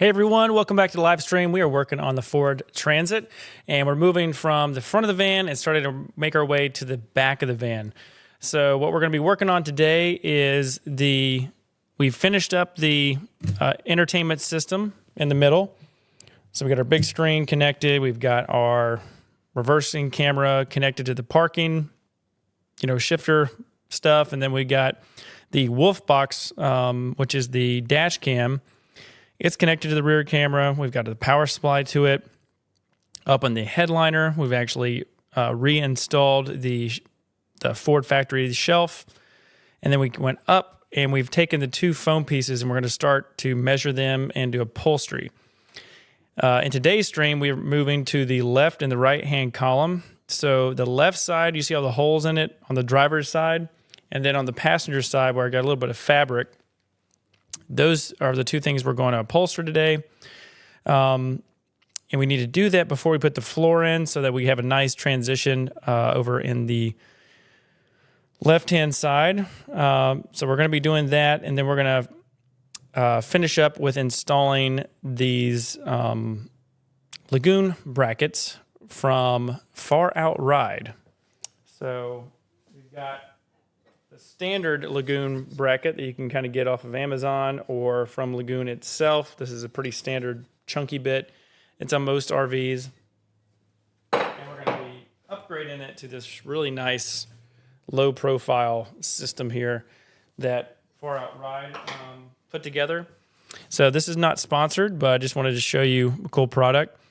Hey everyone, welcome back to the live stream. We are working on the Ford Transit and we're moving from the front of the van and starting to make our way to the back of the van. So what we're going to be working on today is we've finished up the entertainment system in the middle. So we got our big screen connected. We've got our reversing camera connected to the parking, shifter stuff. And then we got the Wolf box, which is the dash cam. It's connected to the rear camera. We've got the power supply to it. Up on the headliner, we've actually reinstalled the Ford factory shelf. And then we went up and we've taken the two foam pieces and we're going to start to measure them and do upholstery. In today's stream, we're moving to the left and the right-hand column. So the left side, you see all the holes in it on the driver's side. And then on the passenger side, where I got a little bit of fabric, those are the two things we're going to upholster today. And we need to do that before we put the floor in so that we have a nice transition over in the left-hand side. So we're going to be doing that, and then we're going to finish up with installing these Lagun brackets from Far Out Ride. So we've got the standard Lagun bracket that you can kind of get off of Amazon or from Lagun itself. This is a pretty standard chunky bit. It's on most RVs. And we're going to be upgrading it to this really nice low profile system here that Far Out Ride put together. So this is not sponsored, but I just wanted to show you a cool product.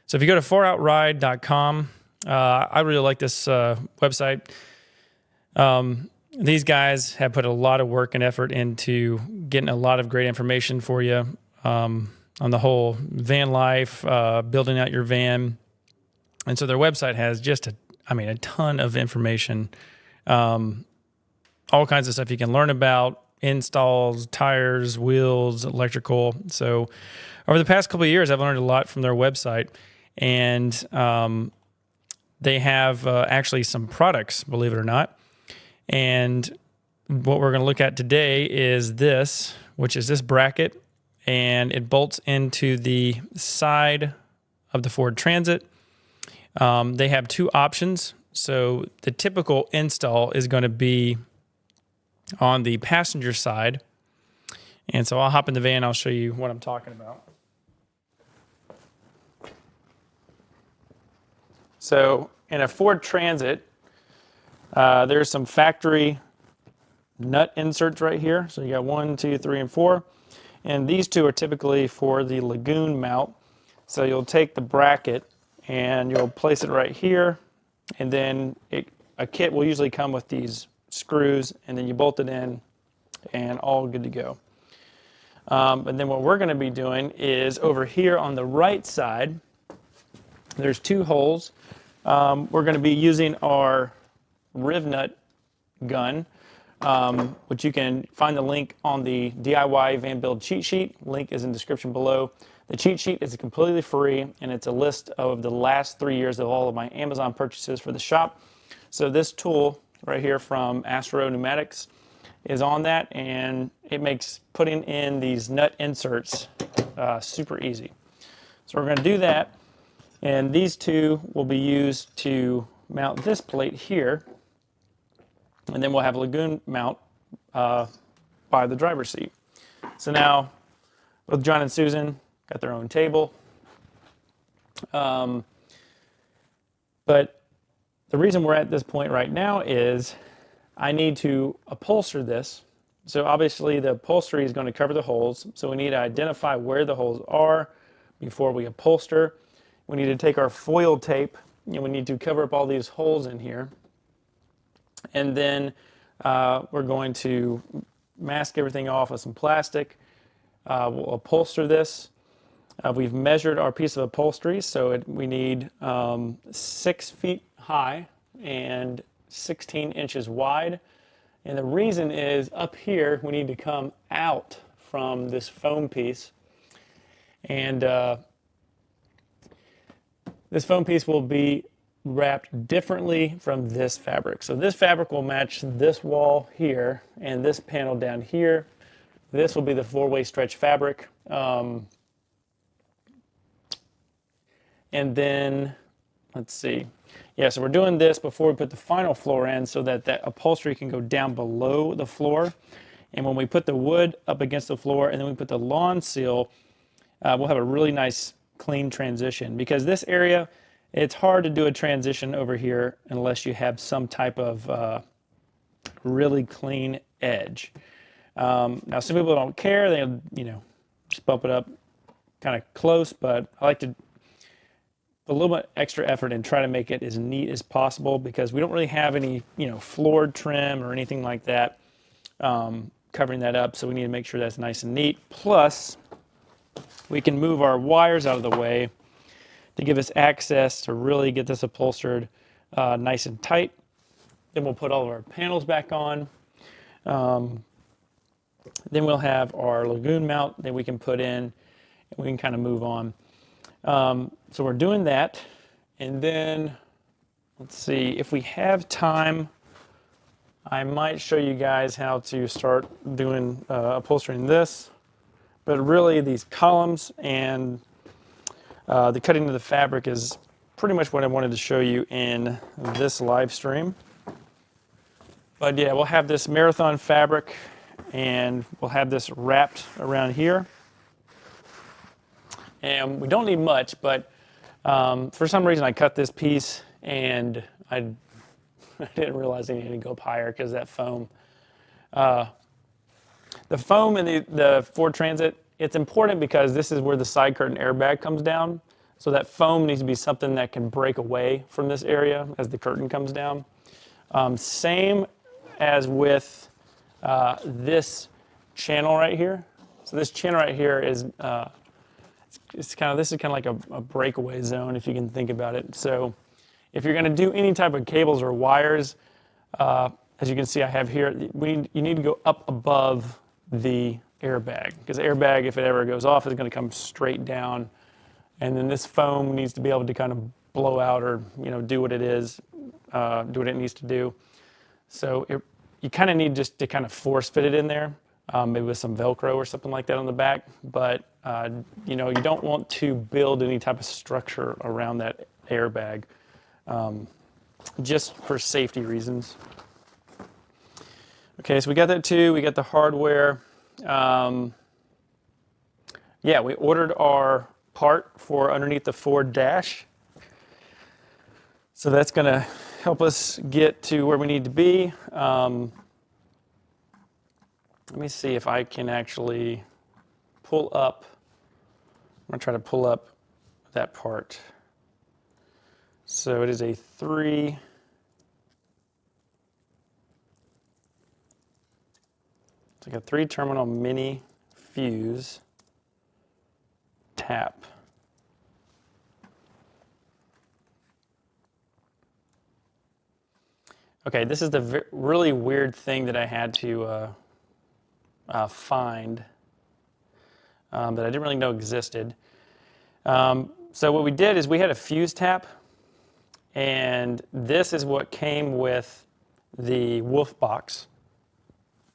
So if you go to faroutride.com, I really like this website. These guys have put a lot of work and effort into getting a lot of great information for you on the whole van life, building out your van. And so their website has just a ton of information, all kinds of stuff you can learn about, installs, tires, wheels, electrical. So over the past couple of years, I've learned a lot from their website. And they have actually some products, believe it or not. And what we're going to look at today is this, which is this bracket, and it bolts into the side of the Ford Transit. They have two options. So the typical install is going to be on the passenger side. And so I'll hop in the van. I'll show you what I'm talking about. So in a Ford Transit, there's some factory nut inserts right here. So you got 1, 2, 3, and 4. And these two are typically for the Lagun mount. So you'll take the bracket and you'll place it right here. And then a kit will usually come with these screws, and then you bolt it in and all good to go. And then what we're going to be doing is over here on the right side, there's two holes. We're going to be using our Rivnut gun, which you can find the link on the DIY van build cheat sheet. Link is in the description below. The cheat sheet is completely free, and it's a list of the last 3 years of all of my Amazon purchases for the shop. So this tool right here from Astro Pneumatics is on that, and it makes putting in these nut inserts super easy. So we're going to do that, and these two will be used to mount this plate here, and then we'll have a Lagun mount by the driver's seat. So now, with John and Susan, got their own table. But the reason we're at this point right now is I need to upholster this. So obviously the upholstery is going to cover the holes. So we need to identify where the holes are before we upholster. We need to take our foil tape and we need to cover up all these holes in here. And then we're going to mask everything off with some plastic. We'll upholster this. We've measured our piece of upholstery, so we need 6 feet high and 16 inches wide. And the reason is up here we need to come out from this foam piece. And this foam piece will be wrapped differently from this fabric. So this fabric will match this wall here and this panel down here. This will be the 4-way stretch fabric. And then, let's see. Yeah, so we're doing this before we put the final floor in so that that upholstery can go down below the floor. And when we put the wood up against the floor and then we put the lawn seal, we'll have a really nice clean transition, because this area, it's hard to do a transition over here unless you have some type of really clean edge. Now, some people don't care. They, just bump it up kind of close, but I like to put a little bit extra effort and try to make it as neat as possible, because we don't really have any, floor trim or anything like that covering that up. So we need to make sure that's nice and neat. Plus, we can move our wires out of the way to give us access to really get this upholstered nice and tight. Then we'll put all of our panels back on. Then we'll have our Lagun mount that we can put in, and we can kind of move on. So we're doing that. And then, let's see, if we have time, I might show you guys how to start doing upholstering this. But really, these columns and the cutting of the fabric is pretty much what I wanted to show you in this live stream. But yeah, we'll have this marathon fabric, and we'll have this wrapped around here. And we don't need much, but for some reason I cut this piece, and I didn't realize I needed to go up higher because that foam. The foam in the Ford Transit, it's important because this is where the side curtain airbag comes down. So that foam needs to be something that can break away from this area as the curtain comes down. Same as with this channel right here. So this channel right here is this is kind of like a breakaway zone, if you can think about it. So if you're going to do any type of cables or wires, as you can see I have here, you need to go up above the airbag, because the airbag, if it ever goes off, is going to come straight down, and then this foam needs to be able to kind of blow out, or do what it is, do what it needs to do. So you kind of need just to kind of force fit it in there, maybe with some Velcro or something like that on the back. But you don't want to build any type of structure around that airbag, just for safety reasons. Okay, so we got that too. We got the hardware. Yeah, we ordered our part for underneath the Ford dash. So that's going to help us get to where we need to be. Let me see if I can actually pull up. I'm going to try to pull up that part. So it is a it's like a 3-terminal mini fuse tap. Okay, this is the really weird thing that I had to find that I didn't really know existed. So what we did is we had a fuse tap, and this is what came with the Wolf box.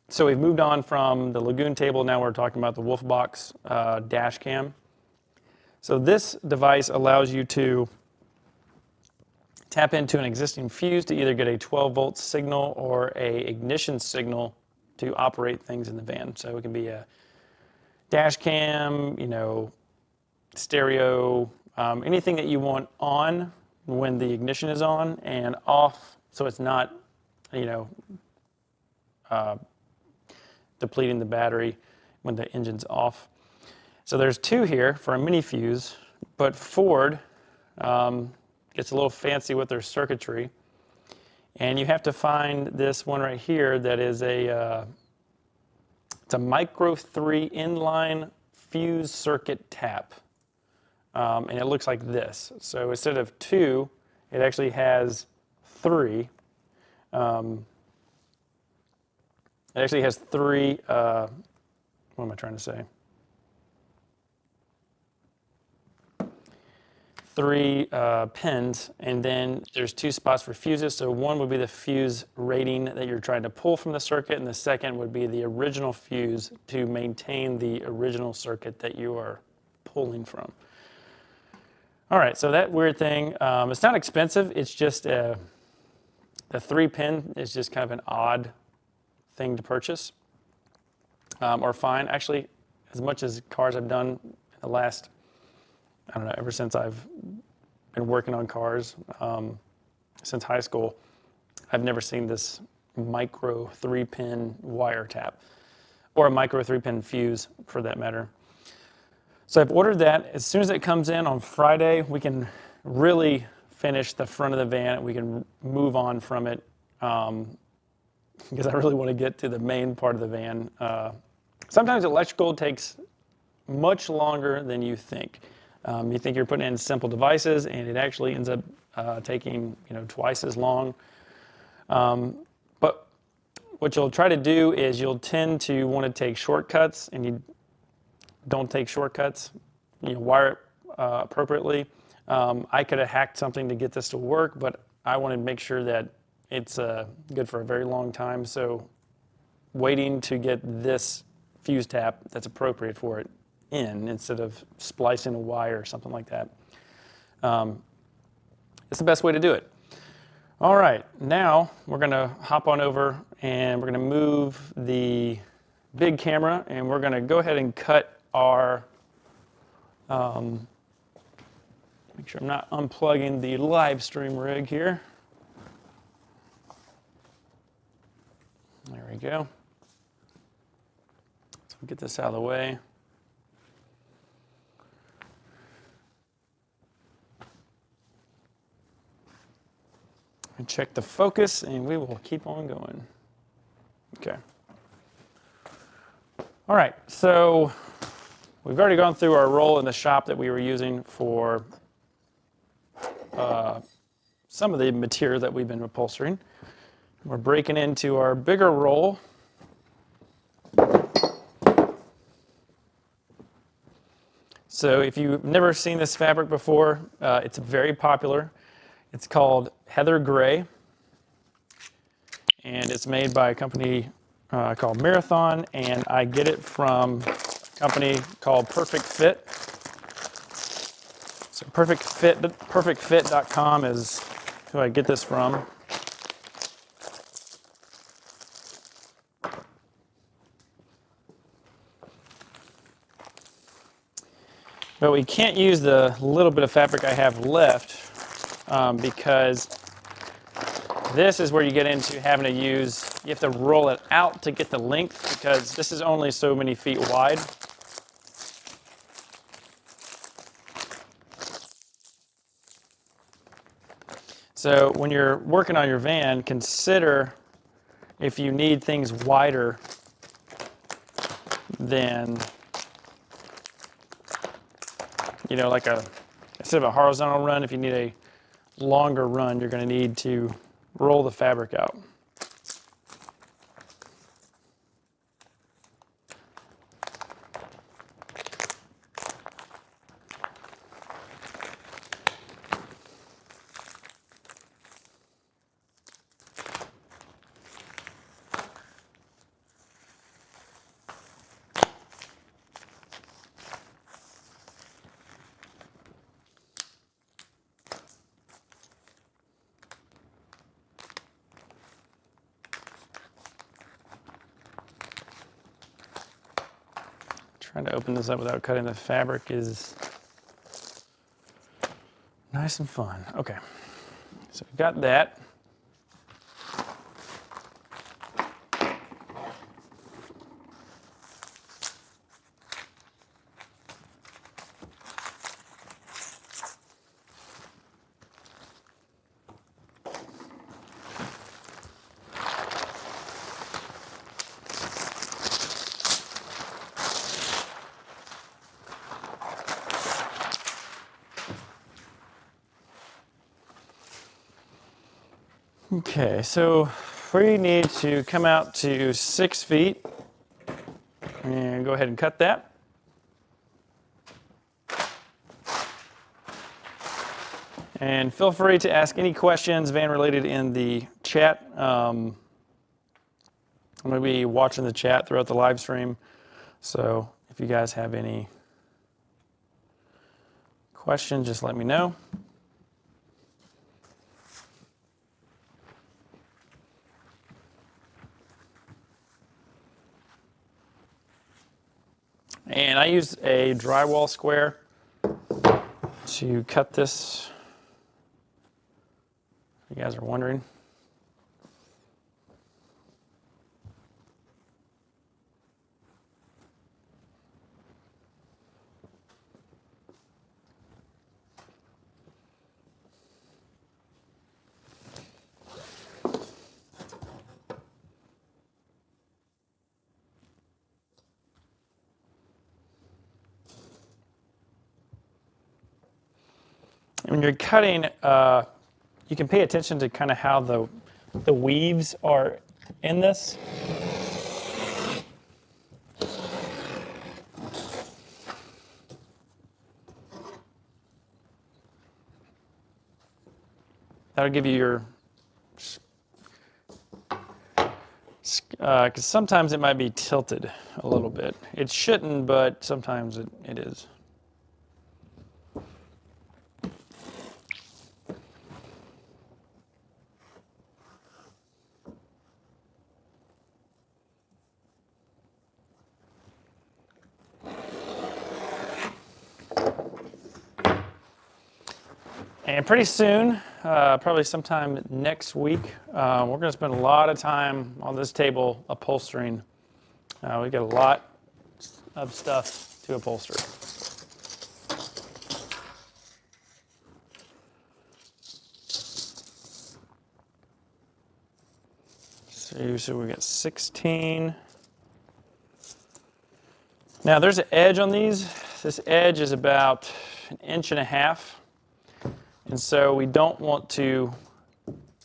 So we've moved on from the Lagun table, now we're talking about the Wolf box dash cam. So this device allows you to tap into an existing fuse to either get a 12-volt signal or a ignition signal to operate things in the van. So it can be a dash cam, stereo, anything that you want on when the ignition is on, and off so it's not, depleting the battery when the engine's off. So there's 2 here for a mini fuse, but Ford gets a little fancy with their circuitry, and you have to find this one right here that is it's a micro 3 inline fuse circuit tap, and it looks like this. So instead of 2, it actually has 3. It actually has 3, what am I trying to say? 3 pins, and then there's 2 spots for fuses. So one would be the fuse rating that you're trying to pull from the circuit, and the second would be the original fuse to maintain the original circuit that you are pulling from. All right, so that weird thing, it's not expensive. It's just the 3-pin is just kind of an odd thing to purchase or find. Actually, as much as cars I've done in the last, I don't know, ever since I've been working on cars since high school, I've never seen this micro 3-pin wire tap, or a micro 3-pin fuse for that matter. So I've ordered that. As soon as it comes in on Friday, we can really finish the front of the van. We can move on from it because I really want to get to the main part of the van. Sometimes electrical takes much longer than you think. You think you're putting in simple devices, and it actually ends up taking twice as long. But what you'll try to do is you'll tend to want to take shortcuts, and you don't take shortcuts. Wire it appropriately. I could have hacked something to get this to work, but I wanted to make sure that it's good for a very long time. So waiting to get this fuse tap that's appropriate for it in instead of splicing a wire or something like that. It's the best way to do it. All right, now we're gonna hop on over and we're gonna move the big camera, and we're gonna go ahead and cut our, make sure I'm not unplugging the live stream rig here. There we go. So we'll get this out of the way. And check the focus, and we will keep on going. Okay. All right, so we've already gone through our roll in the shop that we were using for some of the material that we've been upholstering. We're breaking into our bigger roll. So if you've never seen this fabric before, it's very popular. It's called Heather Gray, and it's made by a company called Marathon, and I get it from a company called Perfect Fit. So perfectfit.com is who I get this from. But we can't use the little bit of fabric I have left because this is where you get into having to use, you have to roll it out to get the length because this is only so many feet wide. So when you're working on your van, consider if you need things wider than, like instead of a horizontal run, if you need a longer run, you're going to need to roll the fabric out. Trying to open this up without cutting the fabric is nice and fun. Okay, so we've got that. Okay, so we need to come out to 6 feet and go ahead and cut that. And feel free to ask any questions van related in the chat. I'm going to be watching the chat throughout the live stream. So if you guys have any questions, just let me know. And I used a drywall square to cut this, if you guys are wondering. When you're cutting, you can pay attention to kind of how the weaves are in this. That'll give you your, because sometimes it might be tilted a little bit. It shouldn't, but sometimes it is. And pretty soon, probably sometime next week, we're going to spend a lot of time on this table upholstering. We got a lot of stuff to upholster. So we got 16. Now there's an edge on these. This edge is about 1.5 inches. And so we don't want to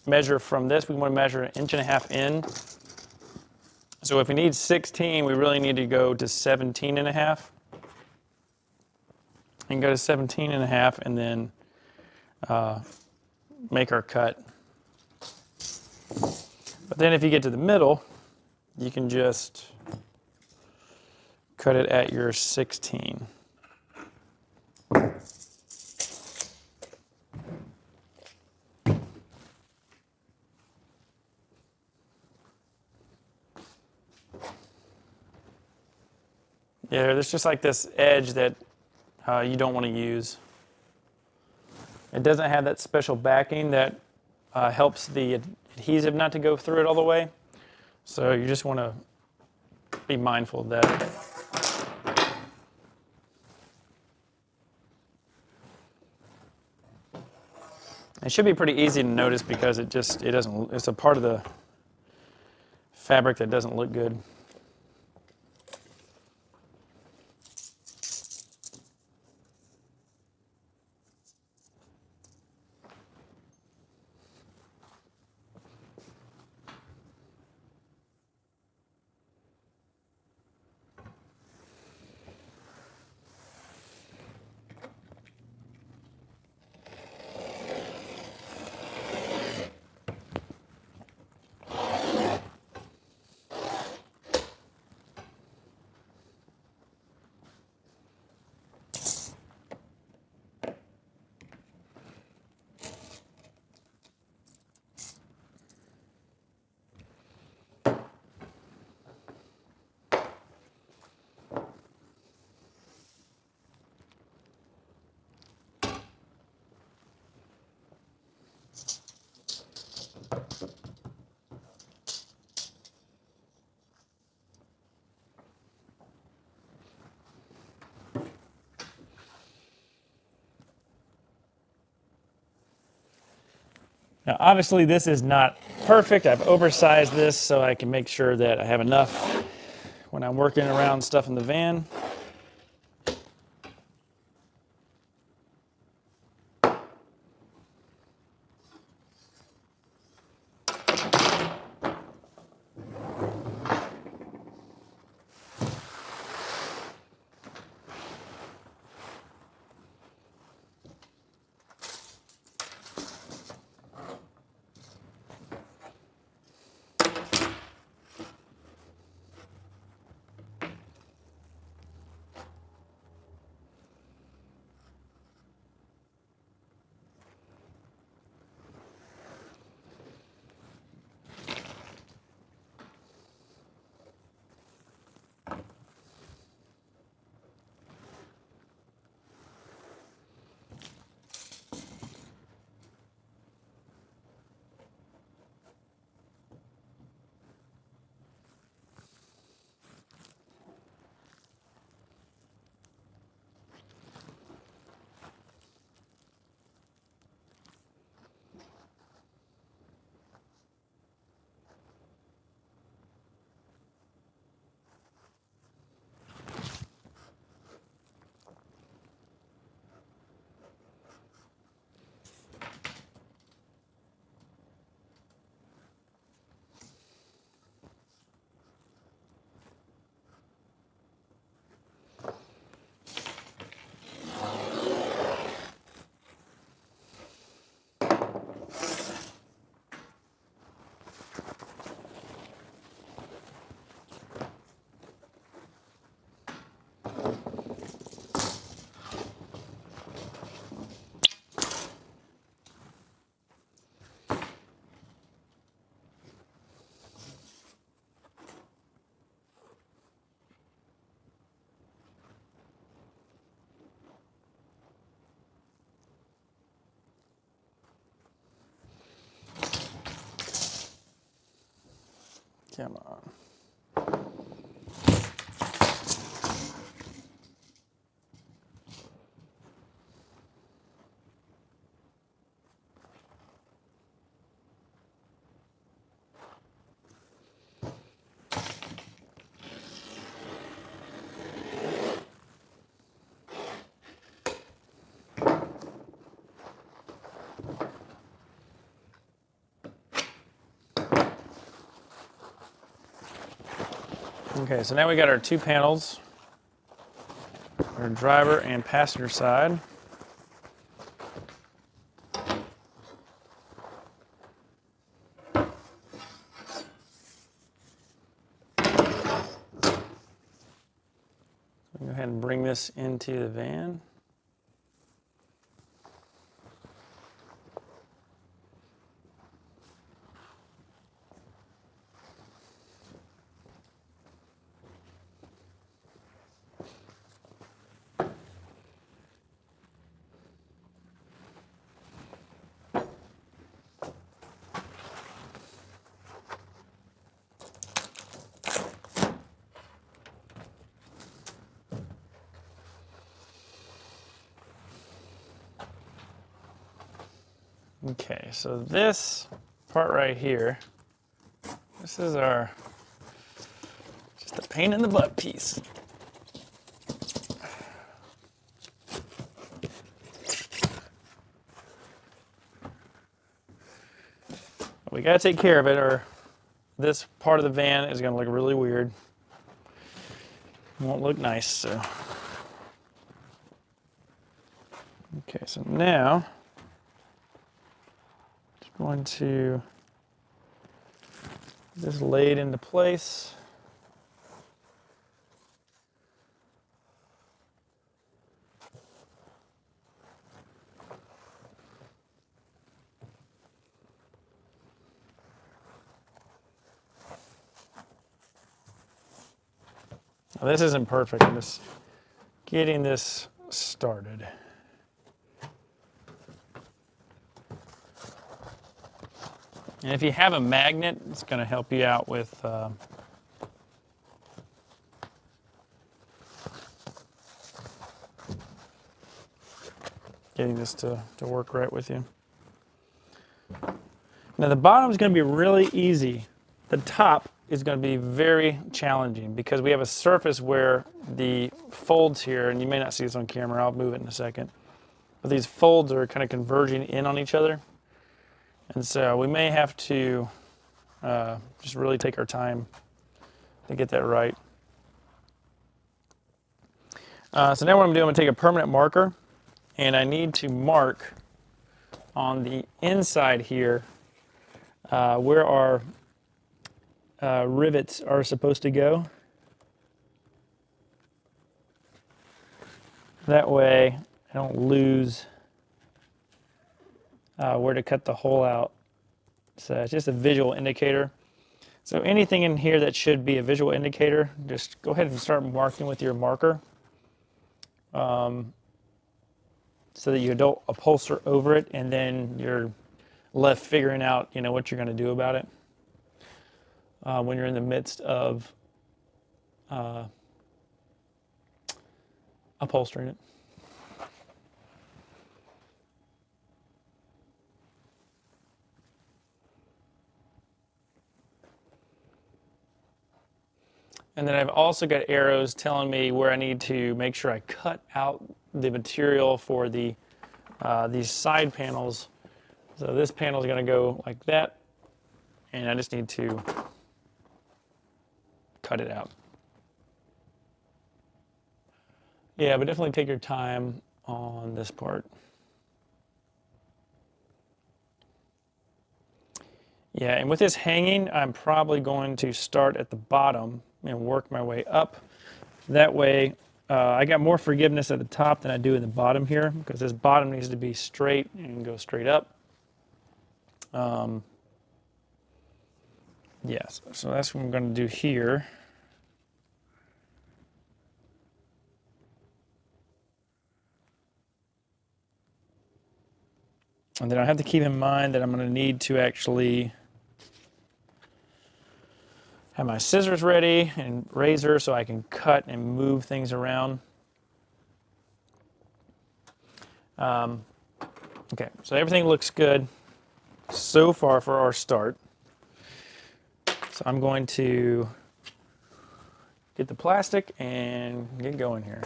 measure from this. We want to measure 1.5 inches in. So if we need 16, we really need to go to 17.5. And go to 17.5 and then make our cut. But then if you get to the middle, you can just cut it at your 16. Yeah, there's just like this edge that you don't want to use. It doesn't have that special backing that helps the adhesive not to go through it all the way. So you just want to be mindful of that. It should be pretty easy to notice because it's a part of the fabric that doesn't look good. Now, obviously, this is not perfect. I've oversized this so I can make sure that I have enough when I'm working around stuff in the van. Come on. Okay, so now we got our two panels, our driver and passenger side. Go ahead and bring this into the van. Okay, so this part right here, this is our, just a pain in the butt piece. We gotta take care of it or this part of the van is gonna look really weird. It won't look nice, so. Okay, so now, just going to just lay it into place. Now, this isn't perfect. I'm just getting this started. And if you have a magnet, it's going to help you out with getting this to work right with you. Now the bottom is going to be really easy. The top is going to be very challenging because we have a surface where the folds here, and you may not see this on camera, I'll move it in a second, but these folds are kind of converging in on each other. And so we may have to just really take our time to get that right. So now what I'm doing, I'm going to take a permanent marker, and I need to mark on the inside here where our rivets are supposed to go. That way I don't lose where to cut the hole out. So it's just a visual indicator. So anything in here that should be a visual indicator, just go ahead and start marking with your marker so that you don't upholster over it and then you're left figuring out, you know, what you're going to do about it when you're in the midst of upholstering it. And then I've also got arrows telling me where I need to make sure I cut out the material for the these side panels. So this panel is going to go like that, and I just need to cut it out. Yeah, but definitely take your time on this part. Yeah, and with this hanging, I'm probably going to start at the bottom and work my way up. That way, I got more forgiveness at the top than I do in the bottom here, because this bottom needs to be straight and go straight up. Yes, so that's what I'm going to do here. And then I have to keep in mind that I'm going to need to actually Have my scissors ready and razor so I can cut and move things around. Okay, so everything looks good so far for our start. So I'm going to get the plastic and get going here.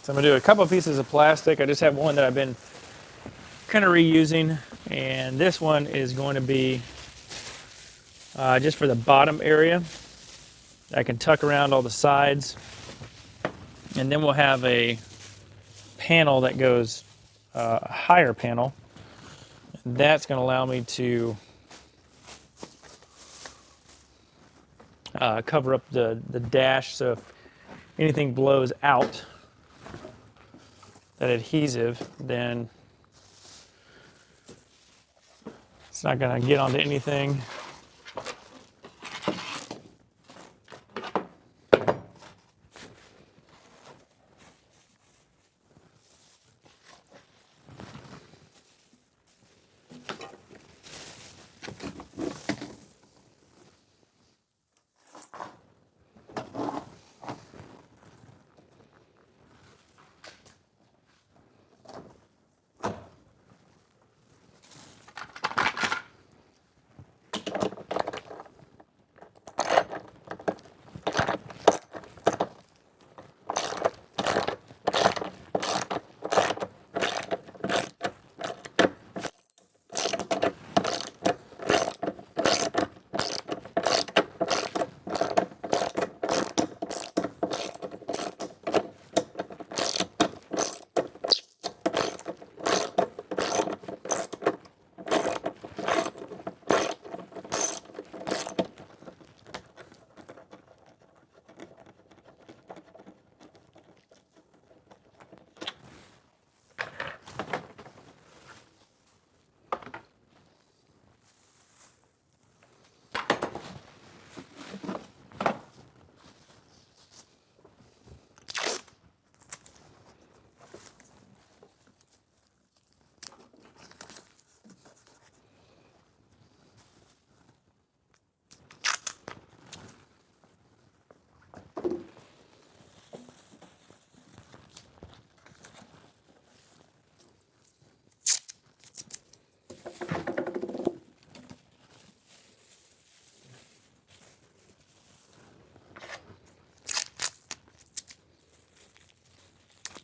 So I'm going to do a couple of pieces of plastic. I just have one that I've been kind of reusing, and this one is going to be just for the bottom area. I can tuck around all the sides, and then we'll have a panel that goes a higher panel. And that's going to allow me to cover up the dash, so if anything blows out that adhesive, then it's not going to get onto anything.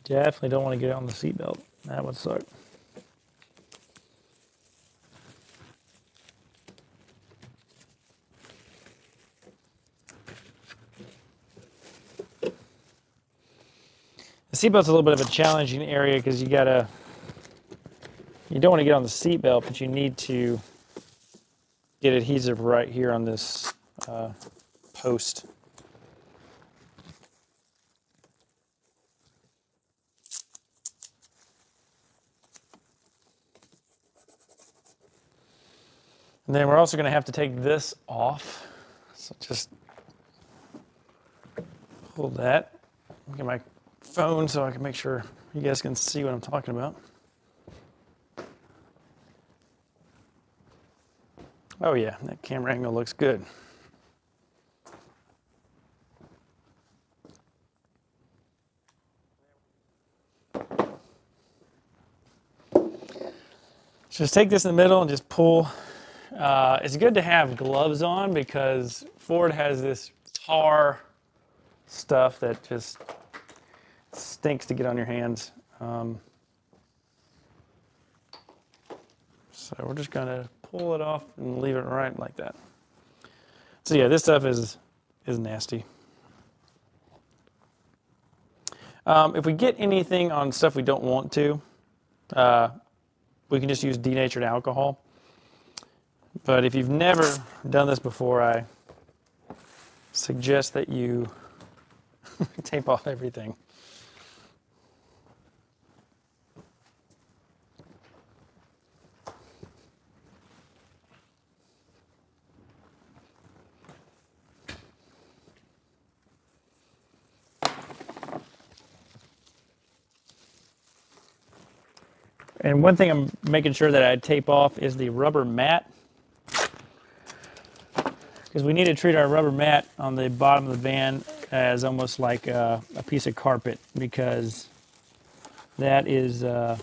Definitely don't want to get it on the seatbelt. That would suck. The seatbelt's a little bit of a challenging area because you don't want to get on the seatbelt, but you need to get adhesive right here on this post. And then we're also going to have to take this off. So just hold that. Get my phone so I can make sure you guys can see what I'm talking about. Oh yeah, that camera angle looks good. Just take this in the middle and just pull. It's good to have gloves on because Ford has this tar stuff that just stinks to get on your hands. So we're just going to pull it off and leave it right like that. So yeah, this stuff is nasty. If we get anything on stuff we don't want to, we can just use denatured alcohol. But if you've never done this before, I suggest that you tape off everything. And one thing I'm making sure that I tape off is the rubber mat, because we need to treat our rubber mat on the bottom of the van as almost like a piece of carpet, because that is, we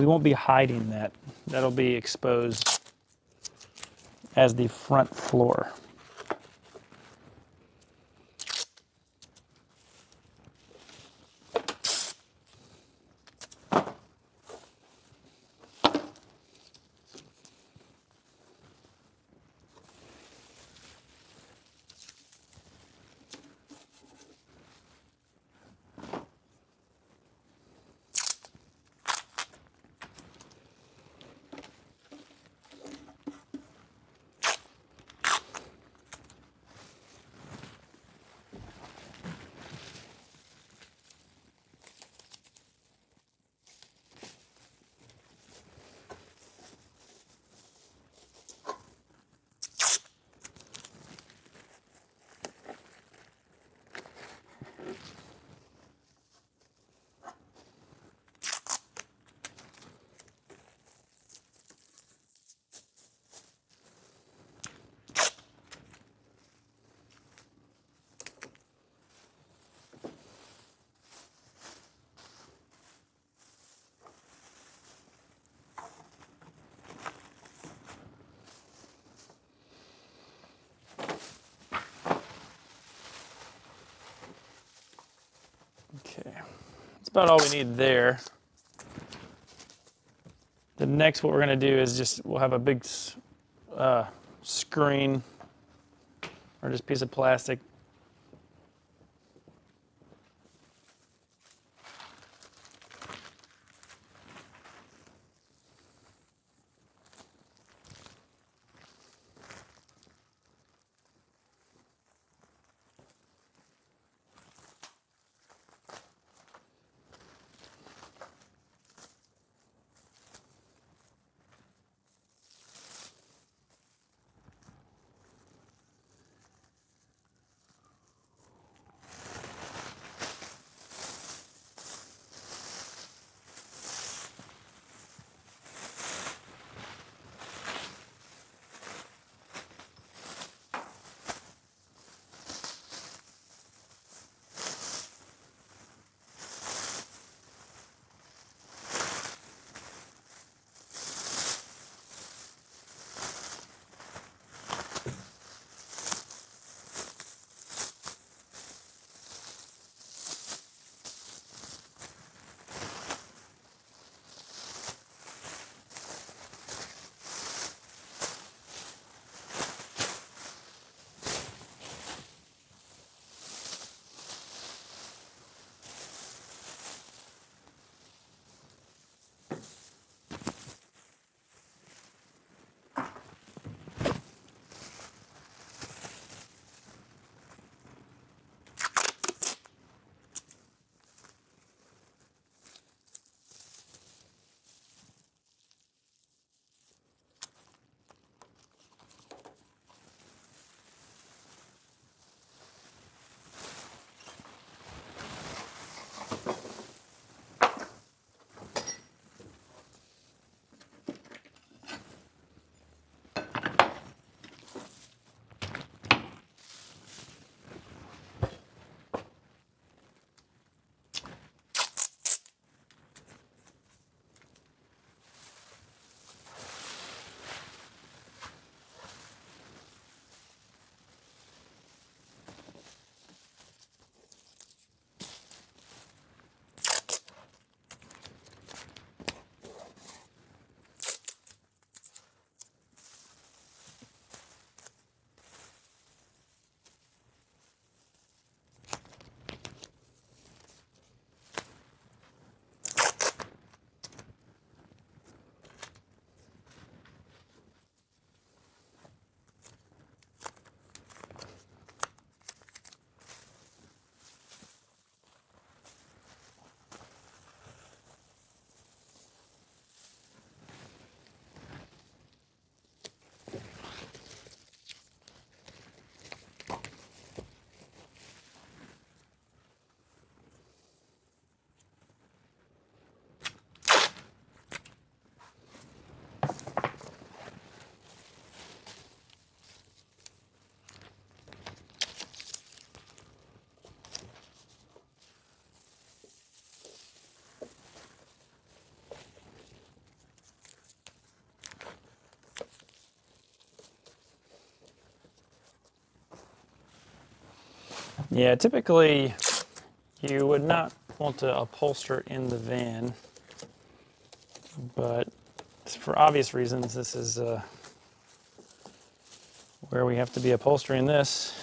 won't be hiding that. That'll be exposed as the front floor. Okay, that's about all we need there. The next, what we're going to do is we'll have a big screen or just piece of plastic. Yeah, typically you would not want to upholster in the van, but for obvious reasons, this is where we have to be upholstering this.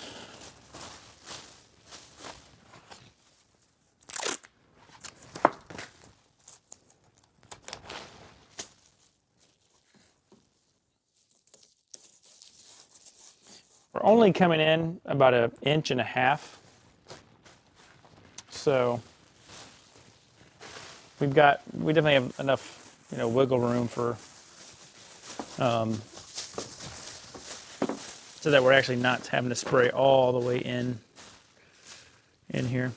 We're only coming in about 1.5 inches, so we definitely have enough, wiggle room for, so that we're actually not having to spray all the way in here.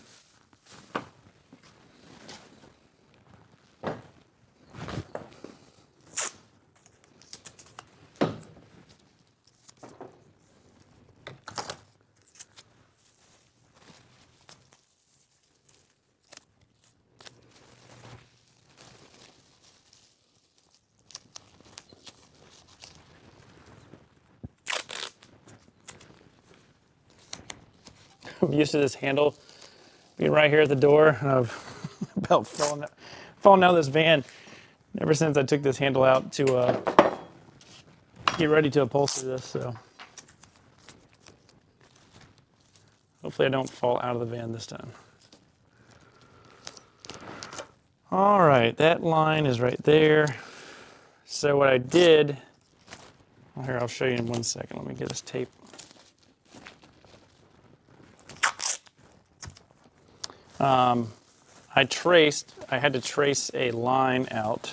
I'm used to this handle being right here at the door, and I've about fallen out of this van ever since I took this handle out to get ready to upholster this. So hopefully I don't fall out of the van this time. All right, that line is right there. So what I did, well, here, I'll show you in 1 second. Let me get this tape. I had to trace a line out.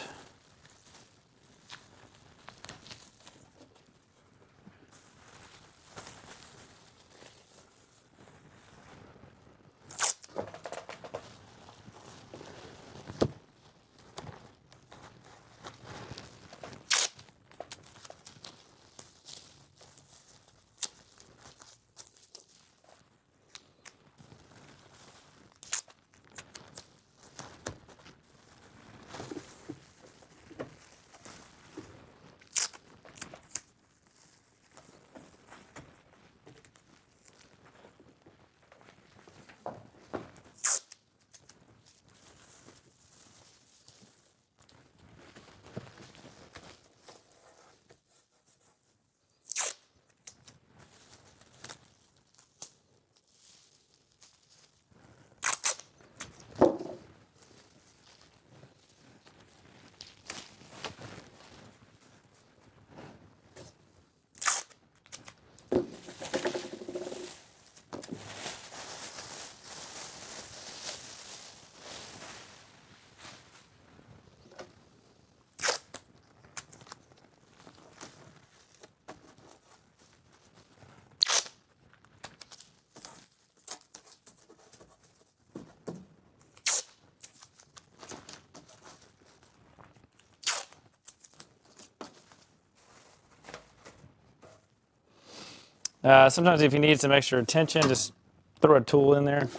Sometimes if you need some extra attention, just throw a tool in there.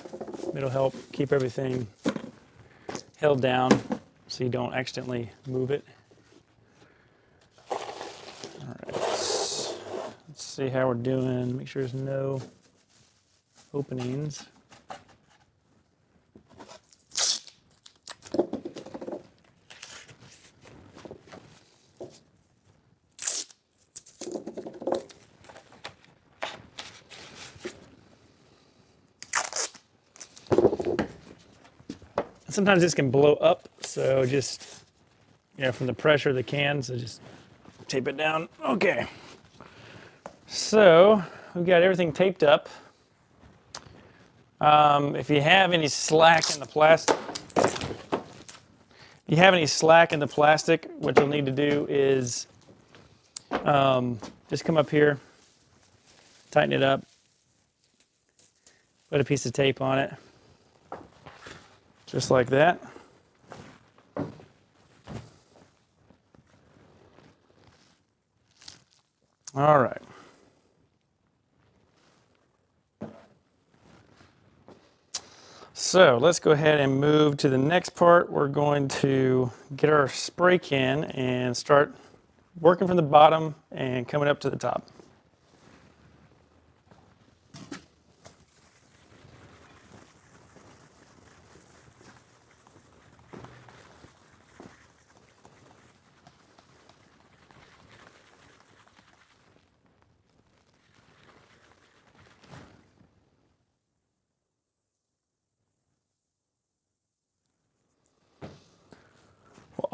It'll help keep everything held down so you don't accidentally move it. All right, let's see how we're doing. Make sure there's no openings. Sometimes this can blow up, so just, from the pressure of the can, so just tape it down. Okay. So we've got everything taped up. If you have any slack in the plastic, what you'll need to do is just come up here, tighten it up, put a piece of tape on it. Just like that. All right. So let's go ahead and move to the next part. We're going to get our spray can and start working from the bottom and coming up to the top.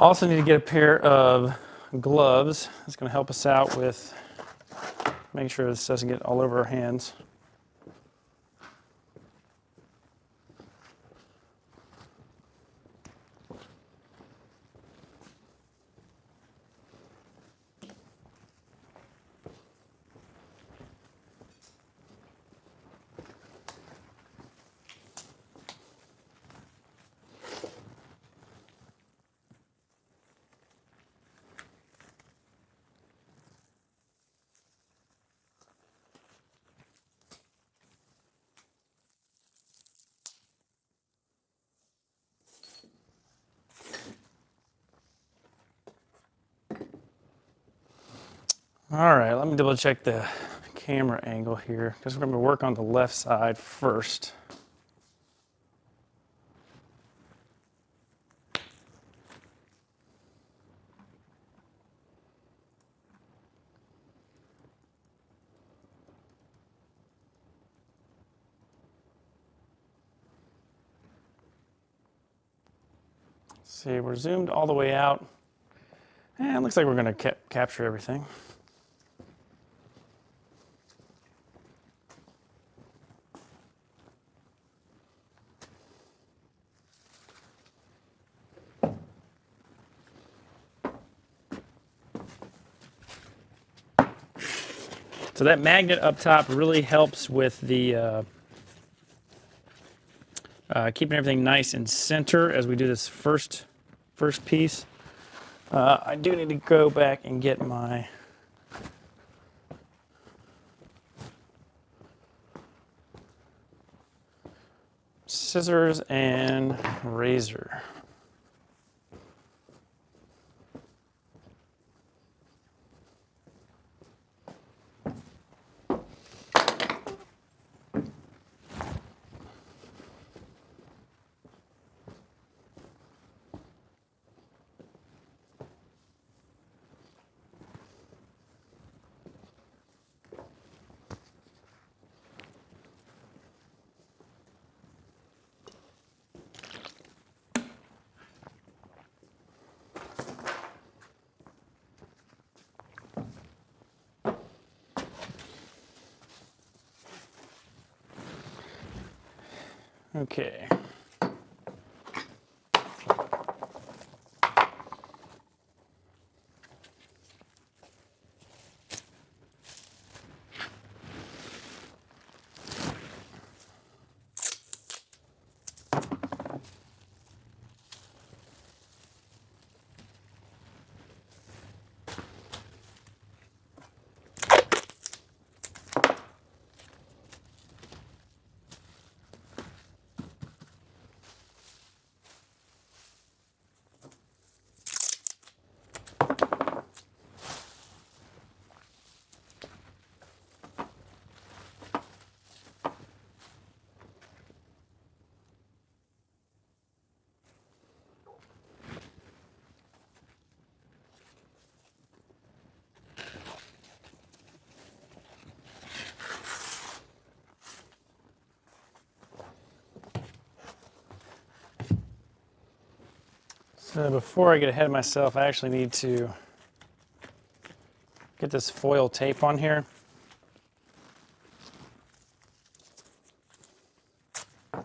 Also need to get a pair of gloves. It's going to help us out with making sure this doesn't get all over our hands. All right, let me double check the camera angle here because we're going to work on the left side first. See, we're zoomed all the way out. And it looks like we're going to capture everything. So that magnet up top really helps with the keeping everything nice and center as we do this first piece. I do need to go back and get my scissors and razor. Okay. So before I get ahead of myself, I actually need to get this foil tape on here. A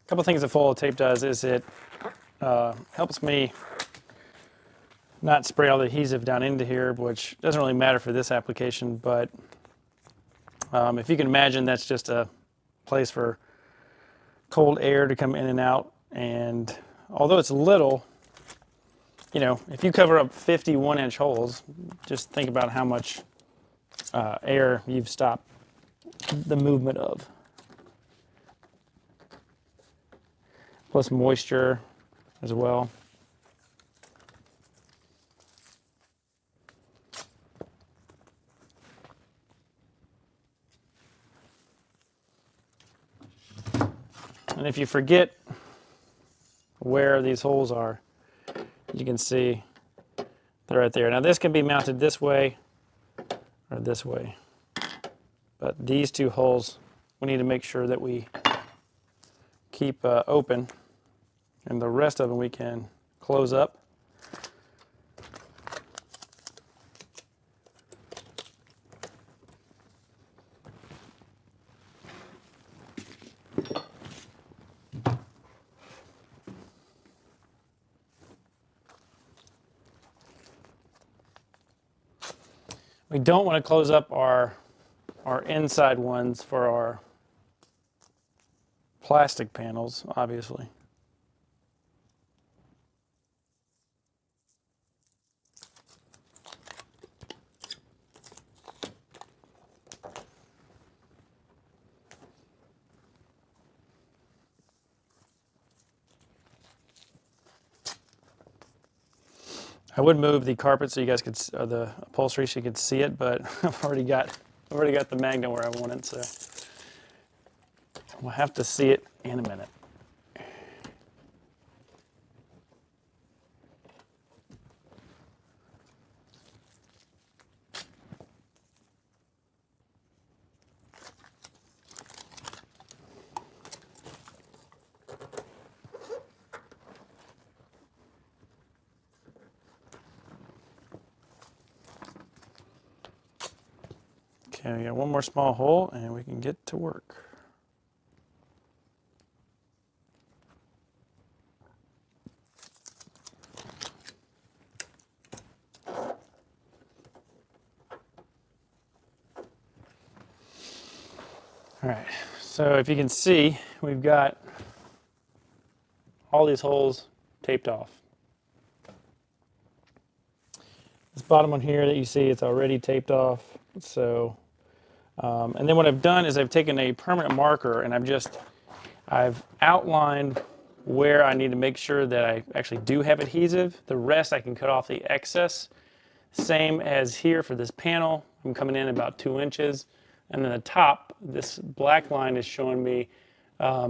couple things that foil tape does is it helps me not spray all the adhesive down into here, which doesn't really matter for this application, but if you can imagine, that's just a place for cold air to come in and out. And although it's little, you know, if you cover up 50 1-inch holes, just think about how much air you've stopped the movement of. Plus moisture as well. And if you forget where these holes are, you can see they're right there. Now this can be mounted this way or this way, but these two holes, we need to make sure that we keep open, and the rest of them we can close up. We don't want to close up our inside ones for our plastic panels, obviously. I would move the carpet so you guys could, or the upholstery so you could see it, but I've already got the magnet where I want it, so we'll have to see it in a minute. Okay, we got one more small hole and we can get to work. All right, so if you can see, we've got all these holes taped off. This bottom one here that you see, it's already taped off. So, and then what I've done is I've taken a permanent marker and I've outlined where I need to make sure that I actually do have adhesive. The rest I can cut off the excess. Same as here for this panel. I'm coming in about 2 inches. And then the top, this black line is showing me I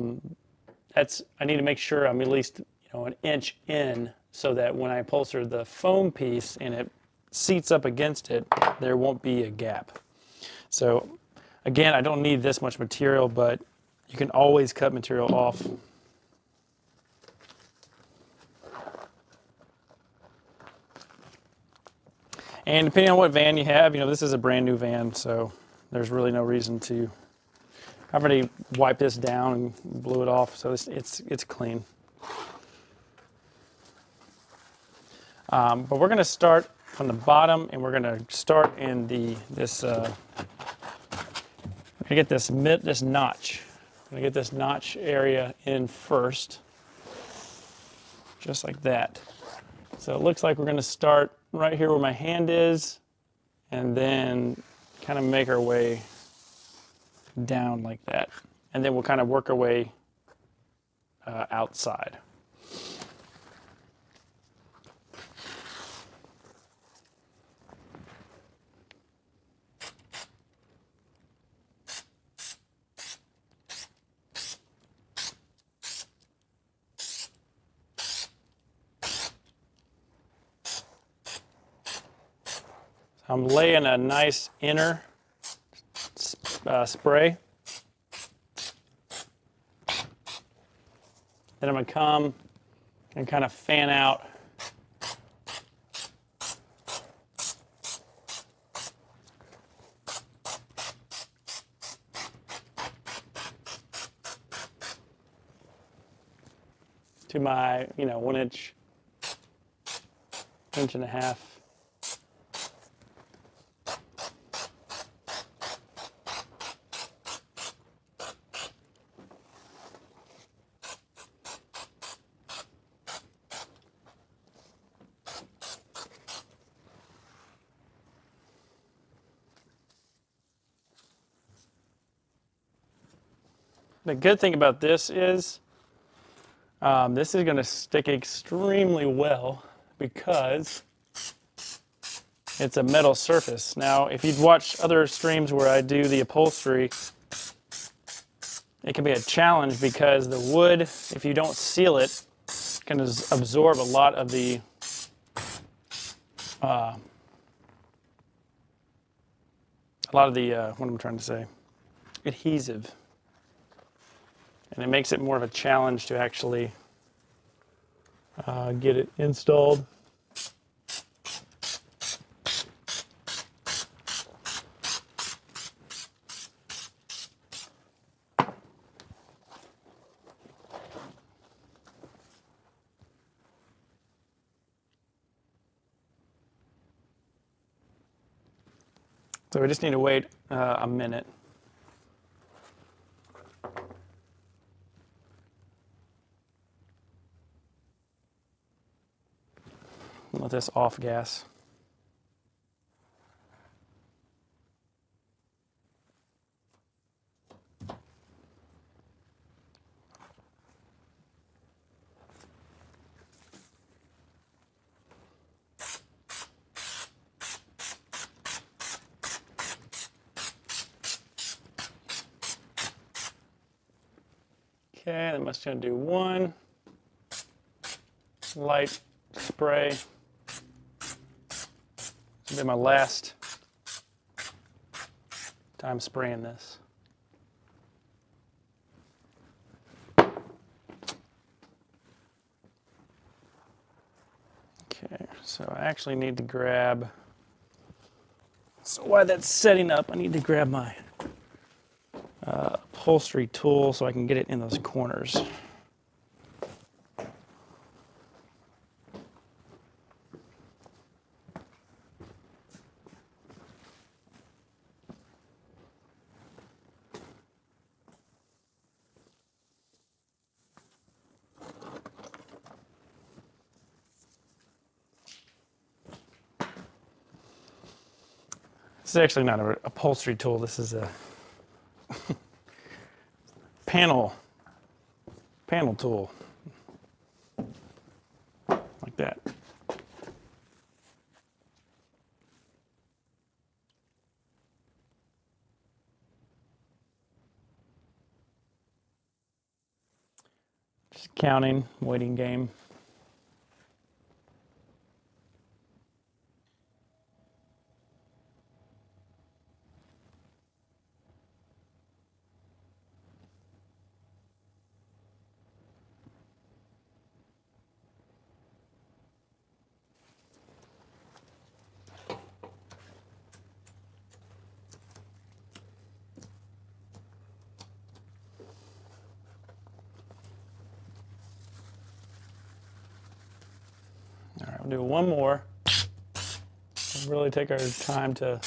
need to make sure I'm at least an inch in so that when I upholster the foam piece and it seats up against it, there won't be a gap. So again, I don't need this much material, but you can always cut material off. And depending on what van you have, this is a brand new van, so there's really no reason to. I've already wiped this down and blew it off, so it's clean. But we're going to start from the bottom, and we're going to start in this. We're going to get this notch. I'm going to get this notch area in first, just like that. So it looks like we're going to start right here where my hand is, and then kind of make our way down like that. And then we'll kind of work our way outside. I'm laying a nice inner spray. Then I'm going to come and kind of fan out to my 1 inch, inch and a half. The good thing about this is going to stick extremely well because it's a metal surface. Now, if you'd watched other streams where I do the upholstery, it can be a challenge because the wood, if you don't seal it, can absorb a lot of the what am I trying to say? Adhesive. And it makes it more of a challenge to actually get it installed. So we just need to wait a minute. Let this off gas. Okay, I'm just going to do one light spray. This will be my last time spraying this. Okay, so I actually need to grab, so while that's setting up, I need to grab my upholstery tool so I can get it in those corners. This is actually not an upholstery tool, this is a panel tool, like that. Just counting, waiting game. All right, we'll do one more. We'll really take our time to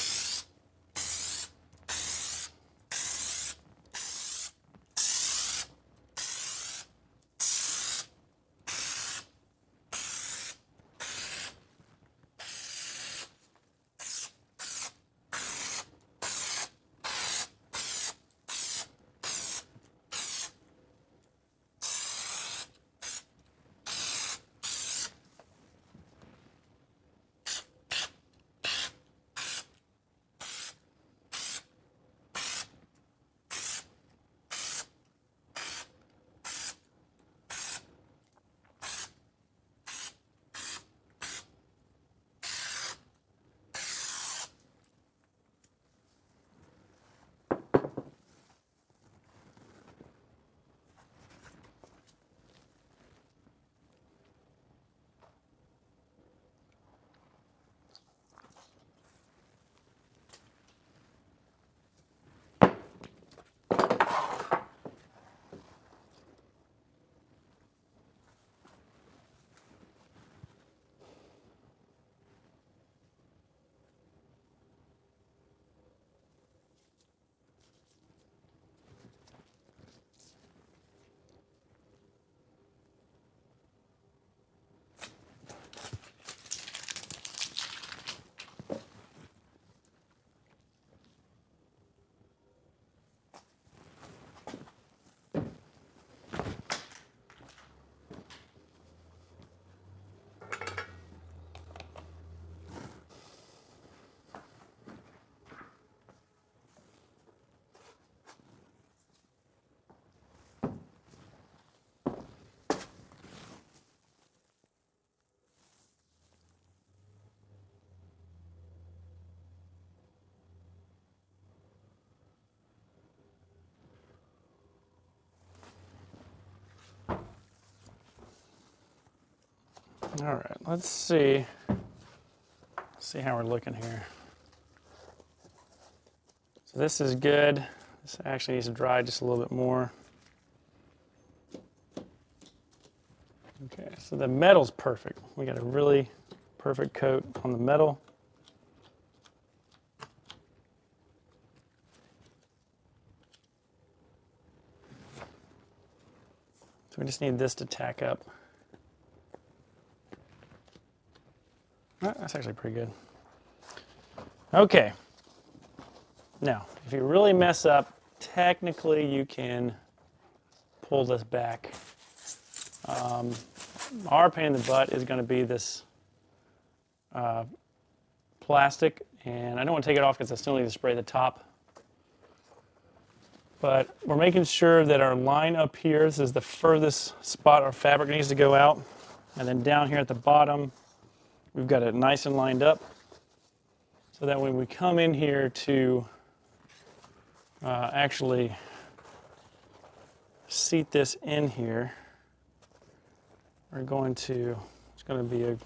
All right, let's see how we're looking here. So this is good. This actually needs to dry just a little bit more. Okay, so the metal's perfect. We got a really perfect coat on the metal. So we just need this to tack up. That's actually pretty good. Okay. Now, if you really mess up, technically you can pull this back. Our pain in the butt is going to be this plastic, and I don't want to take it off because I still need to spray the top. But we're making sure that our line up here, this is the furthest spot our fabric needs to go out, and then down here at the bottom, we've got it nice and lined up, so that when we come in here to actually seat this in here, it's going to be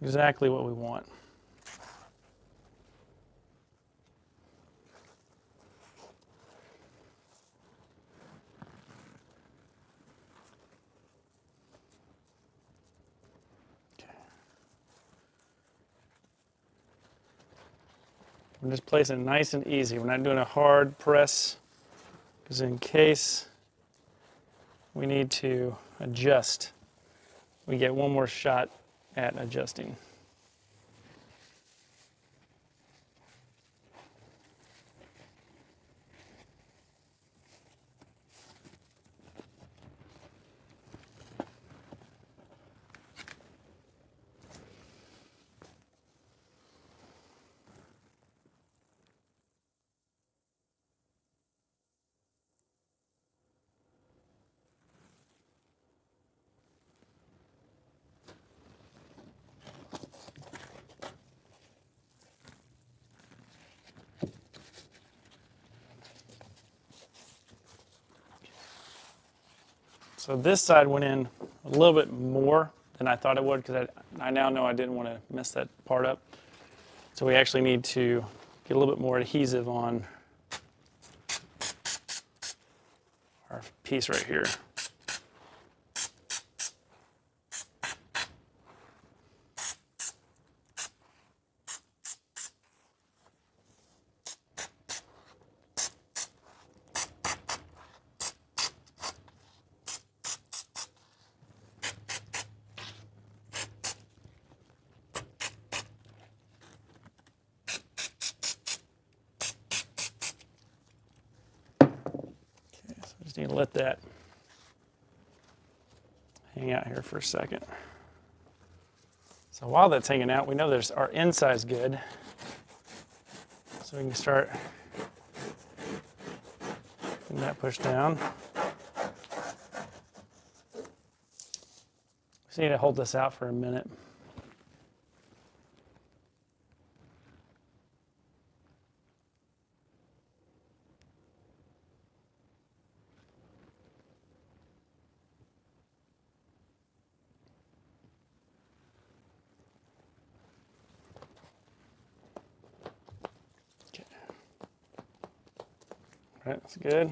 exactly what we want. I'm just placing it nice and easy. We're not doing a hard press, because in case we need to adjust, we get one more shot at adjusting. So this side went in a little bit more than I thought it would, because I now know I didn't want to mess that part up. So we actually need to get a little bit more adhesive on our piece right here. Just need to let that hang out here for a second. So while that's hanging out, we know our inside's good. So we can start getting that pushed down. Just need to hold this out for a minute. All right, that's good.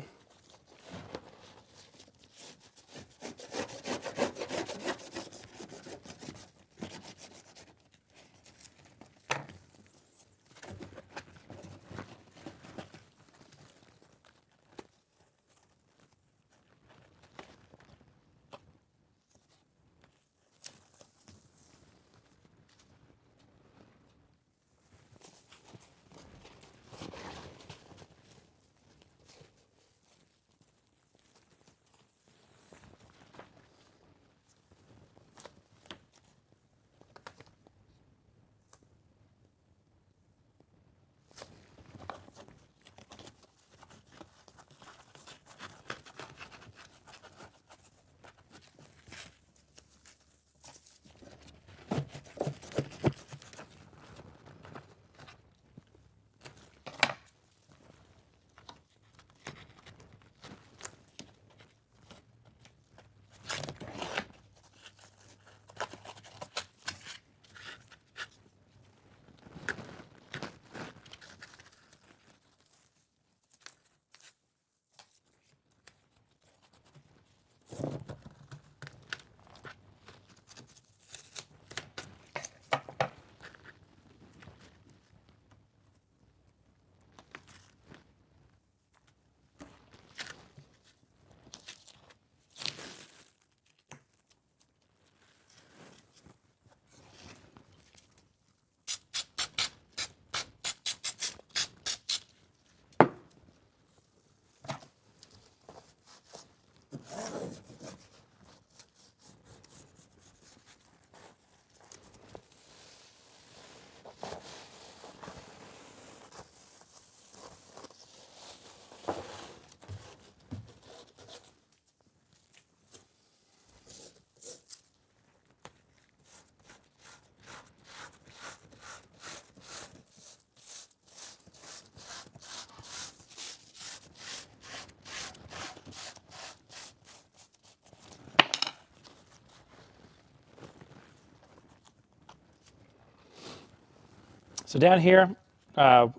So down here, I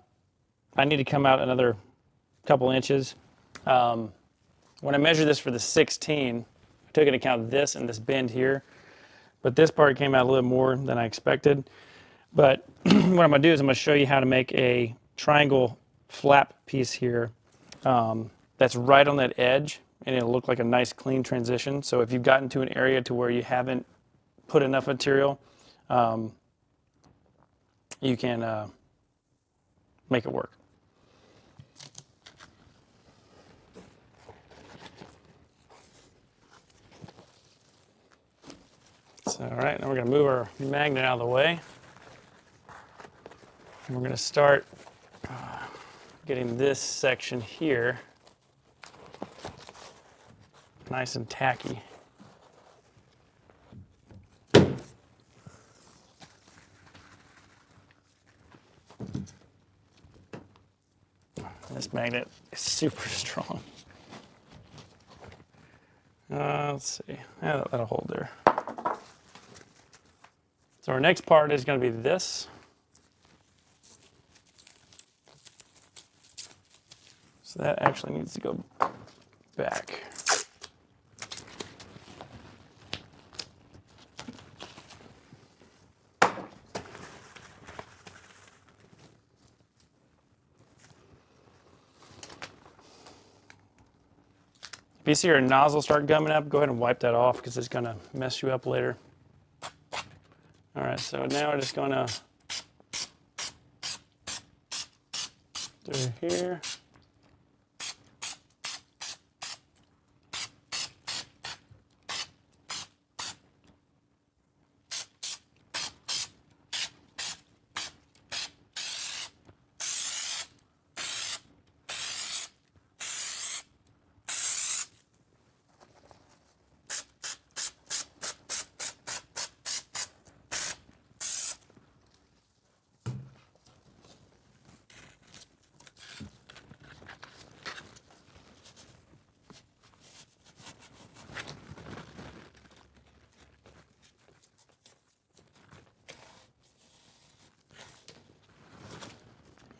need to come out another couple inches. When I measured this for the 16, I took into account this and this bend here, but this part came out a little more than I expected. But what I'm going to do is I'm going to show you how to make a triangle flap piece here that's right on that edge, and it'll look like a nice clean transition. So if you've gotten to an area to where you haven't put enough material, you can make it work. So, all right, now we're going to move our magnet out of the way. And we're going to start getting this section here nice and tacky. This magnet is super strong. Let's see, yeah, that'll hold there. So our next part is going to be this. So that actually needs to go back. If you see your nozzle start gumming up, go ahead and wipe that off because it's going to mess you up later. All right, so now we're just going to through here.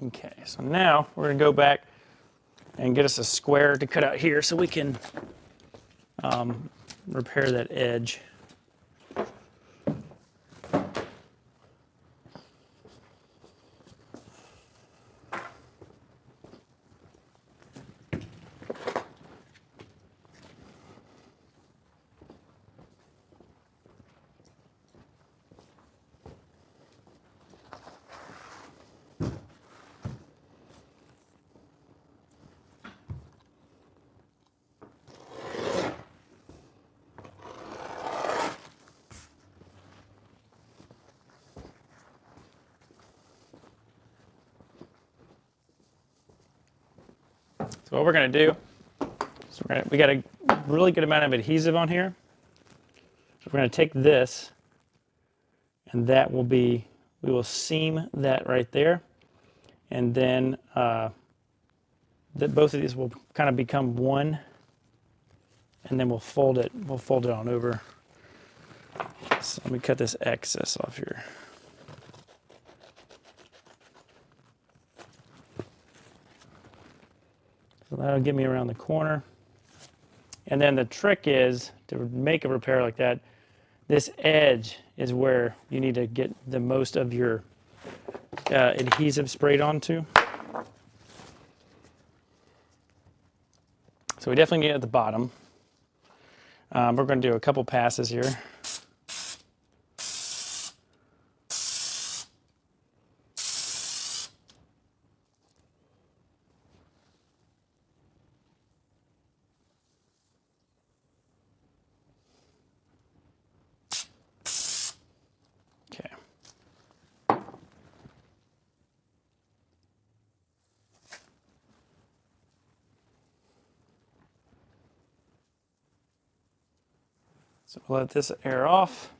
Okay, so now we're going to go back and get us a square to cut out here so we can repair that edge. So what we're going to do is we got a really good amount of adhesive on here. So we're going to take this, and that will be, we will seam that right there, and then both of these will kind of become one, and then we'll fold it on over. So let me cut this excess off here. So that'll get me around the corner. And then the trick is to make a repair like that, this edge is where you need to get the most of your adhesive sprayed onto. So we definitely need it at the bottom. We're going to do a couple passes here. Okay. So we'll let this air off.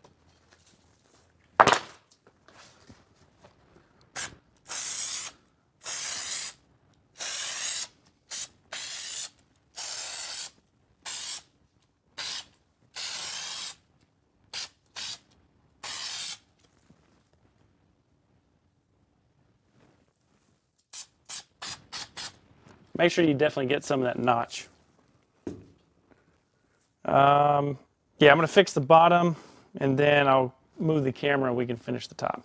make sure you definitely get some of that notch. Yeah, I'm going to fix the bottom, and then I'll move the camera and we can finish the top.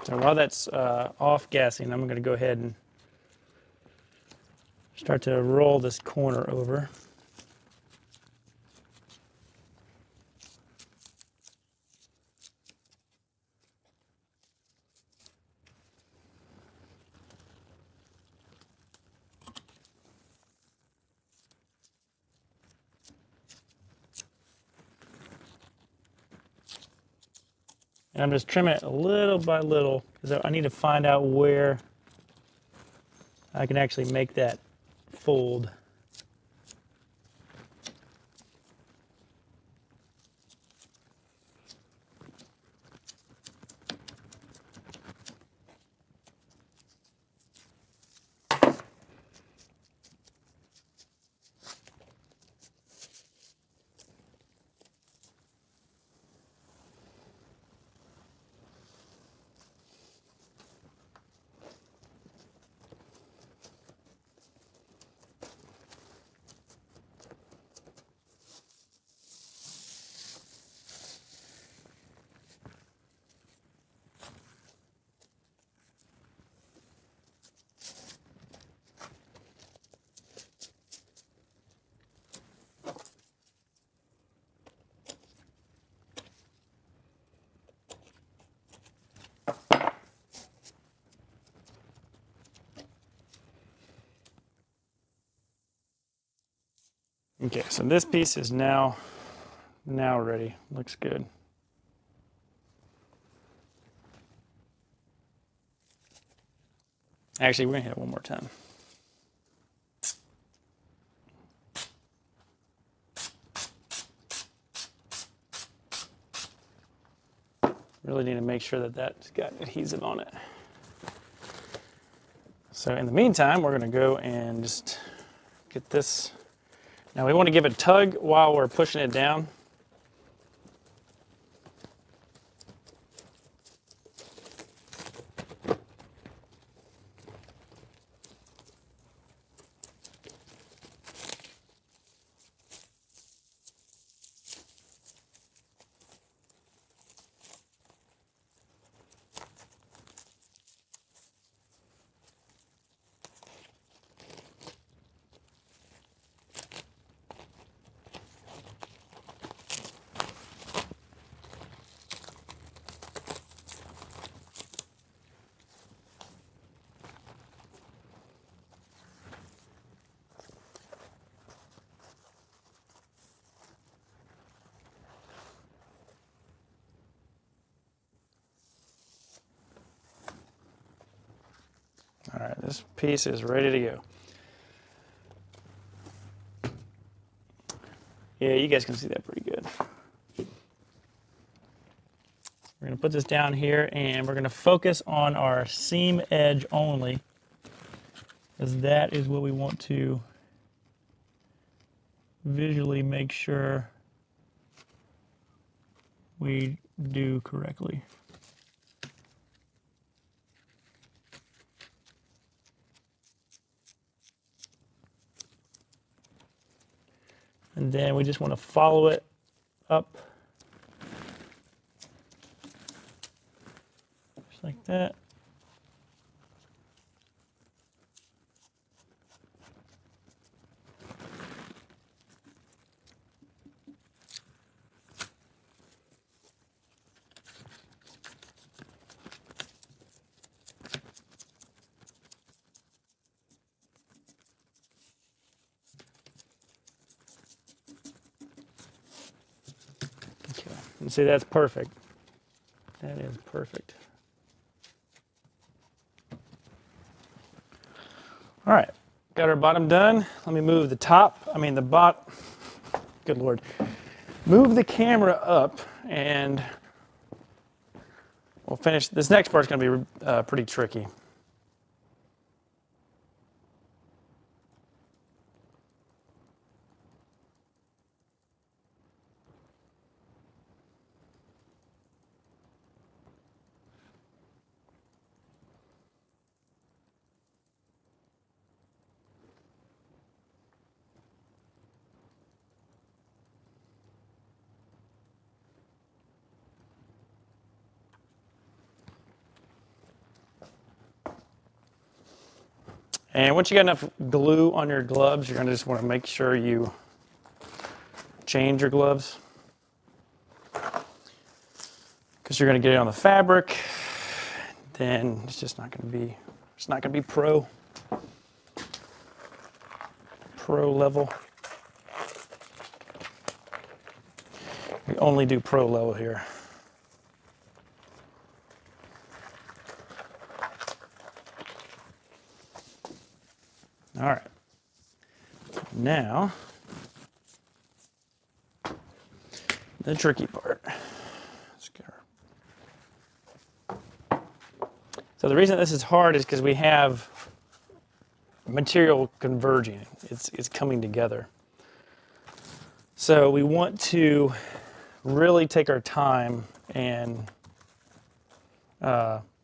So while that's off gassing, I'm going to go ahead and start to roll this corner over. And I'm just trimming it little by little because I need to find out where I can actually make that fold. Okay, so this piece is now ready. Looks good. Actually, we're gonna hit it one more time. Really need to make sure that that's got adhesive on it. So in the meantime, we're gonna go and just get this. Now we want to give it a tug while we're pushing it down. All right, this piece is ready to go. Yeah, you guys can see that pretty good. We're going to put this down here and we're going to focus on our seam edge only, because that is what we want to visually make sure we do correctly. And then we just want to follow it up just like that. Okay, and see, that's perfect. That is perfect. All right, got our bottom done. Let me move the bot, good Lord. Move the camera up and we'll finish. This next part's gonna be pretty tricky. And once you got enough glue on your gloves, you're gonna just wanna make sure you change your gloves because you're gonna get it on the fabric. Then it's just not gonna be pro level. We only do pro level here. All right, now the tricky part. So the reason this is hard is because we have material converging. It's coming together. So we want to really take our time and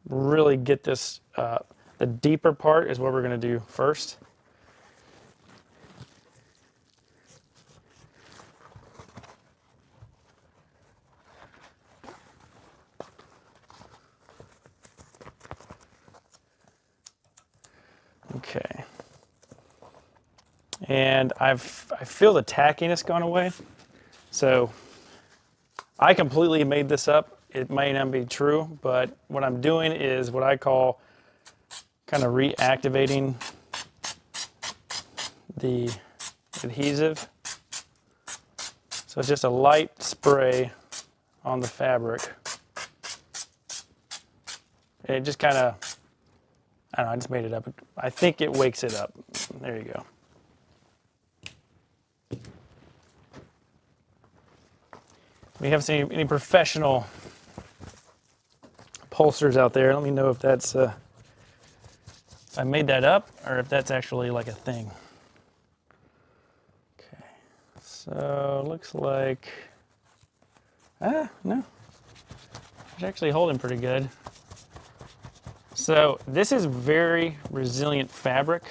really get this. The deeper part is what we're going to do first. Okay. And I feel the tackiness gone away. So I completely made this up. It may not be true, but what I'm doing is what I call kind of reactivating the adhesive. So it's just a light spray on the fabric. And it just kind of, I don't know, I just made it up. I think it wakes it up. There you go. We have seen any professional upholsterers out there. Let me know if that's, if I made that up or if that's actually like a thing. Okay, so looks like, no, it's actually holding pretty good. So this is very resilient fabric.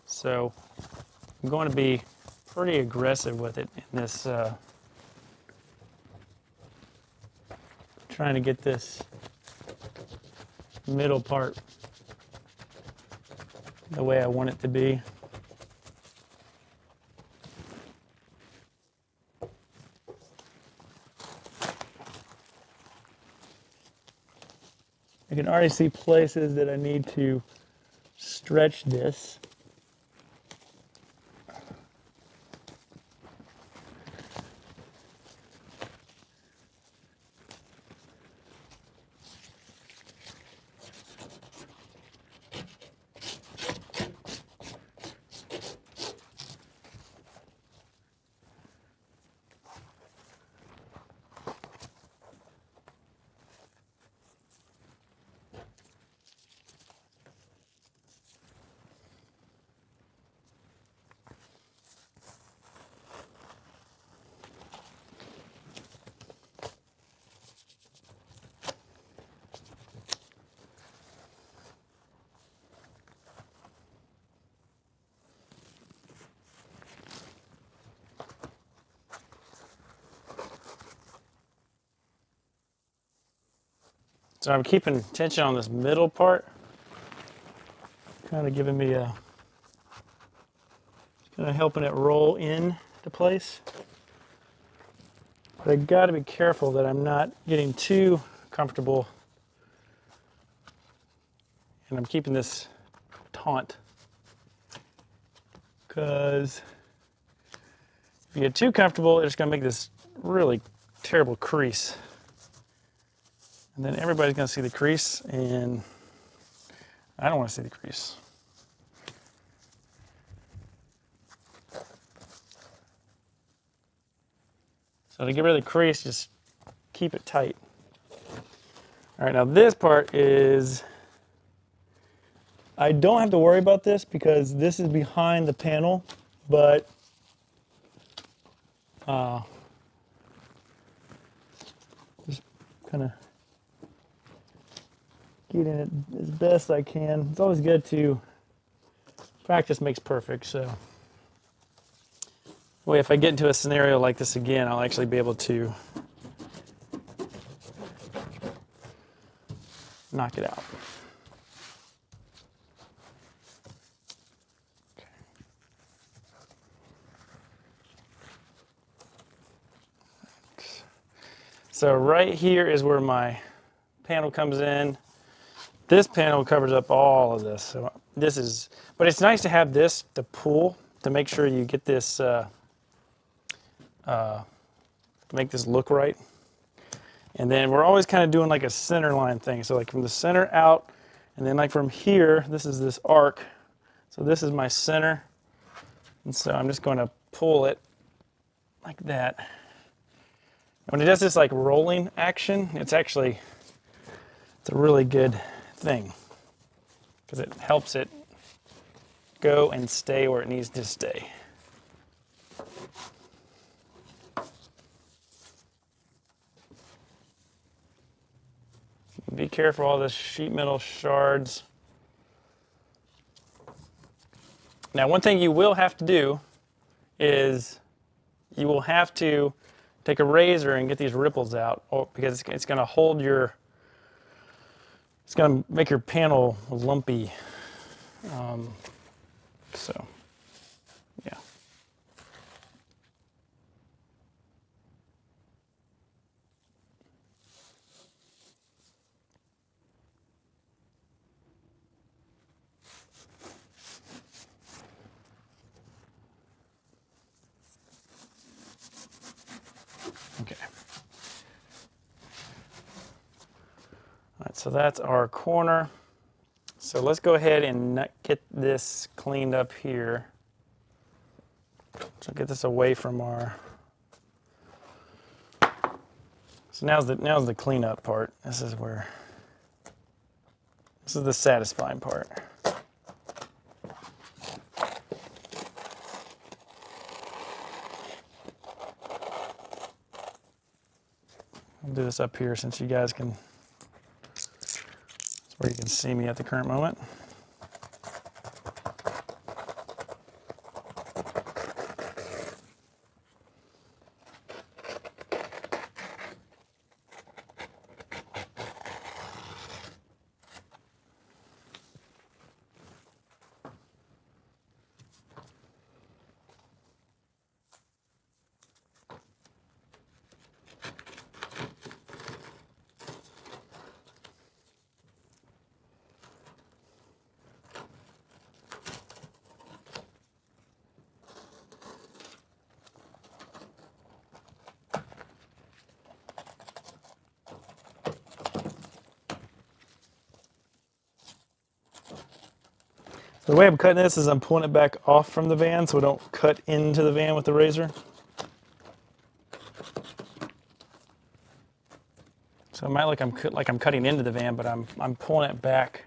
So I'm going to be pretty aggressive with it in this, trying to get this middle part the way I want it to be. I can already see places that I need to stretch this. So I'm keeping tension on this middle part, kind of giving me a, kind of helping it roll in to place. But I got to be careful that I'm not getting too comfortable, and I'm keeping this taut, because if you get too comfortable, it's going to make this really terrible crease. And then everybody's going to see the crease, and I don't want to see the crease. So to get rid of the crease, just keep it tight. All right, now this part is, I don't have to worry about this because this is behind the panel, but just kind of getting it as best I can. It's always good to practice makes perfect, so. Well, if I get into a scenario like this again, I'll actually be able to knock it out. Okay. So right here is where my panel comes in. This panel covers up all of this. So this is, but it's nice to have this to pull to make sure you get this, to make this look right. And then we're always kind of doing like a center line thing. So like from the center out, and then like from here, this is this arc. So this is my center. And so I'm just going to pull it like that. And when it does this like rolling action, it's a really good thing because it helps it go and stay where it needs to stay. Be careful all this sheet metal shards. Now, one thing you will have to do is you will have to take a razor and get these ripples out, because it's going to hold your, it's going to make your panel lumpy. So, yeah. Okay. All right, so that's our corner. So let's go ahead and get this cleaned up here. So get this away from our. So now's the cleanup part. This is the satisfying part. I'll do this up here since you guys can, that's where you can see me at the current moment. The way I'm cutting this is I'm pulling it back off from the van so I don't cut into the van with the razor. So it might look like I'm cutting into the van, but I'm pulling it back.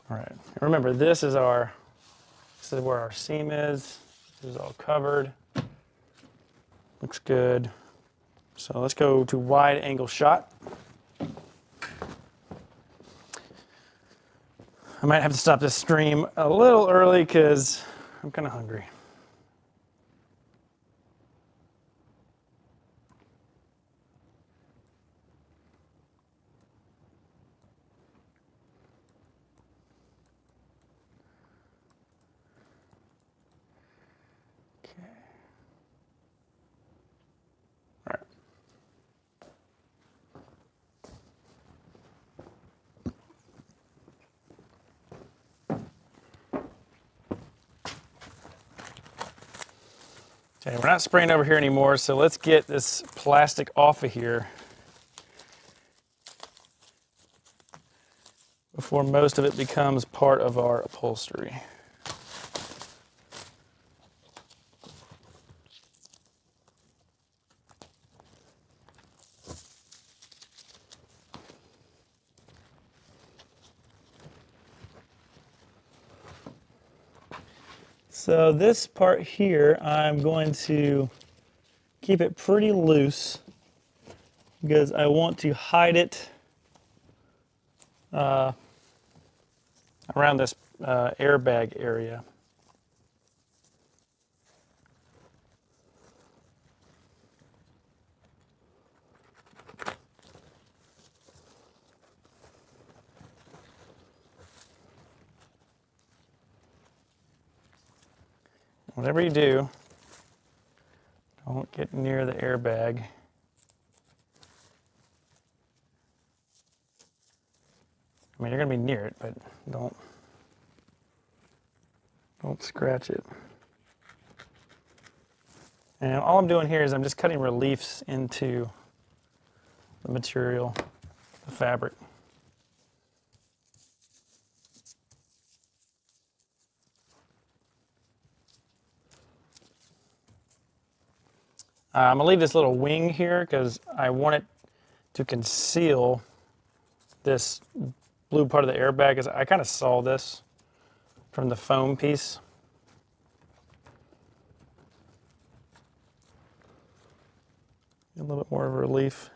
All right. And remember, this is where our seam is. This is all covered. Looks good. So let's go to wide angle shot. I might have to stop this stream a little early because I'm kind of hungry. Okay. All right. Okay, we're not spraying over here anymore, so let's get this plastic off of here. before most of it becomes part of our upholstery. So this part here, I'm going to keep it pretty loose because I want to hide it around this airbag area. Whatever you do, don't get near the airbag. I mean, you're going to be near it, but don't scratch it. And all I'm doing here is I'm just cutting reliefs into the material, the fabric. I'm going to leave this little wing here because I want it to conceal this blue part of the airbag. Because I kind of saw this from the foam piece. A little bit more of a relief.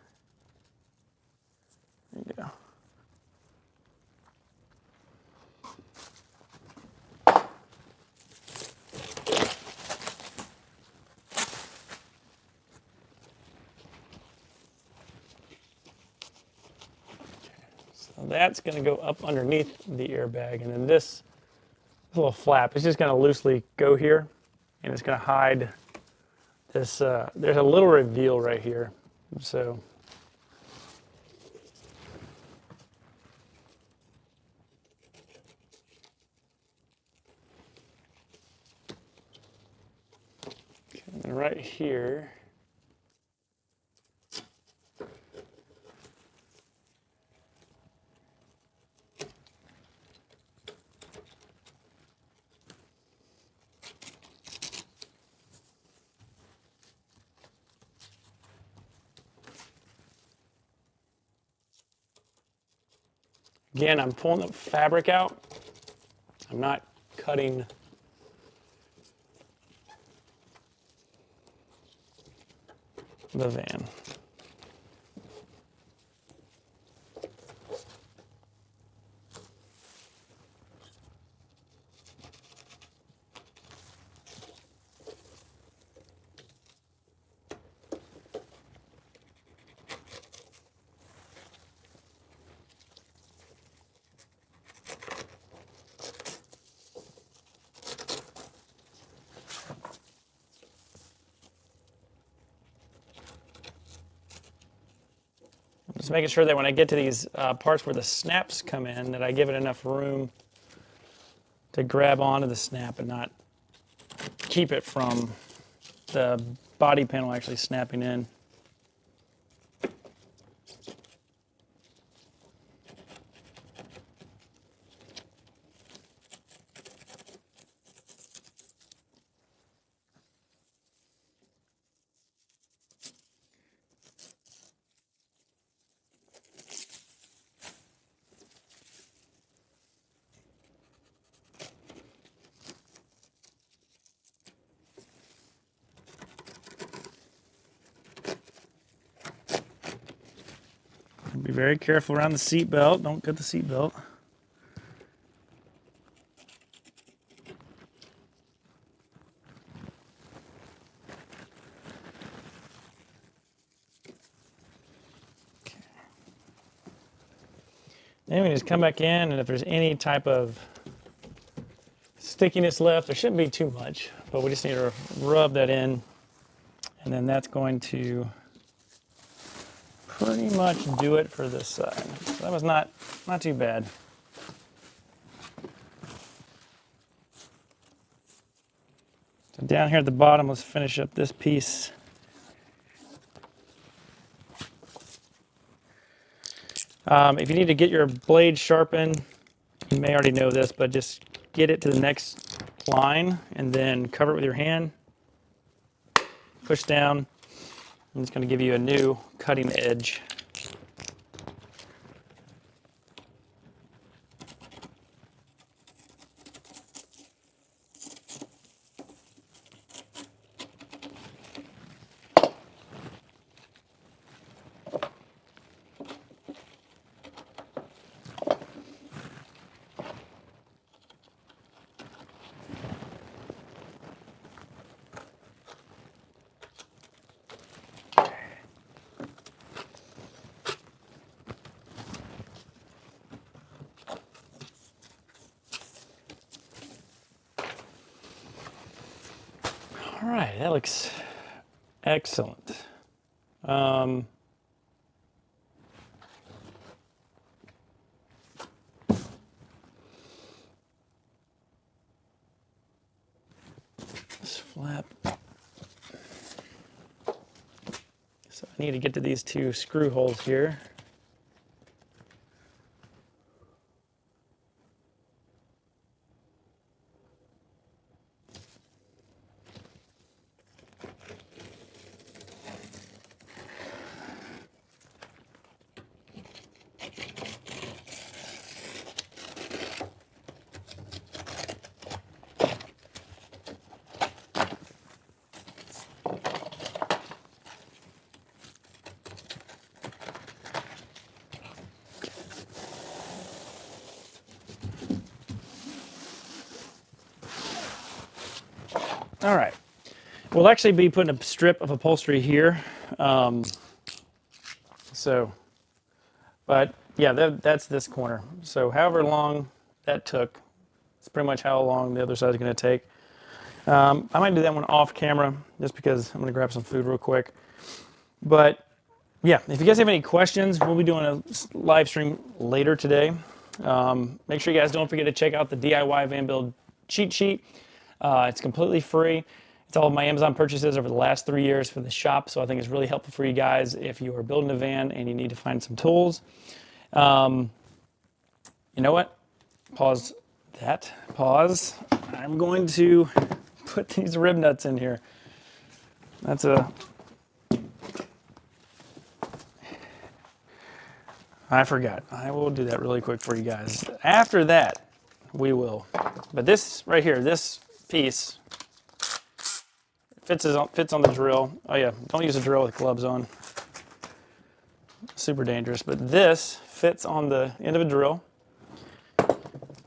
There you go. That's going to go up underneath the airbag, and then this little flap is just going to loosely go here, and it's going to hide this. There's a little reveal right here, so and right here. Again, I'm pulling the fabric out. I'm not cutting the van. Just making sure that when I get to these parts where the snaps come in, that I give it enough room to grab onto the snap and not keep it from the body panel actually snapping in. Be very careful around the seat belt. Don't cut the seat belt. Okay. Then we just come back in, and if there's any type of stickiness left, there shouldn't be too much, but we just need to rub that in, and then that's going to pretty much do it for this side. So that was not too bad. So down here at the bottom, let's finish up this piece. If you need to get your blade sharpened, You may already know this, but just get it to the next line and then cover it with your hand. Push down, and it's going to give you a new cutting edge. All right, that looks excellent. This flap. So I need to get to these two screw holes here. All right. We'll actually be putting a strip of upholstery here. But yeah, that's this corner. So however long that took, it's pretty much how long the other side is going to take. I might do that one off camera just because I'm going to grab some food real quick. But yeah, if you guys have any questions, we'll be doing a live stream later today. Make sure you guys don't forget to check out the DIY van build cheat sheet. It's completely free. It's all of my Amazon purchases over the last 3 years for the shop, so I think it's really helpful for you guys if you are building a van and you need to find some tools. You know what? Pause that. Pause. I'm going to put these rib nuts in here. I forgot. I will do that really quick for you guys. After that, we will. But this right here, this piece fits on the drill. Oh yeah, don't use a drill with gloves on. Super dangerous. But this fits on the end of a drill.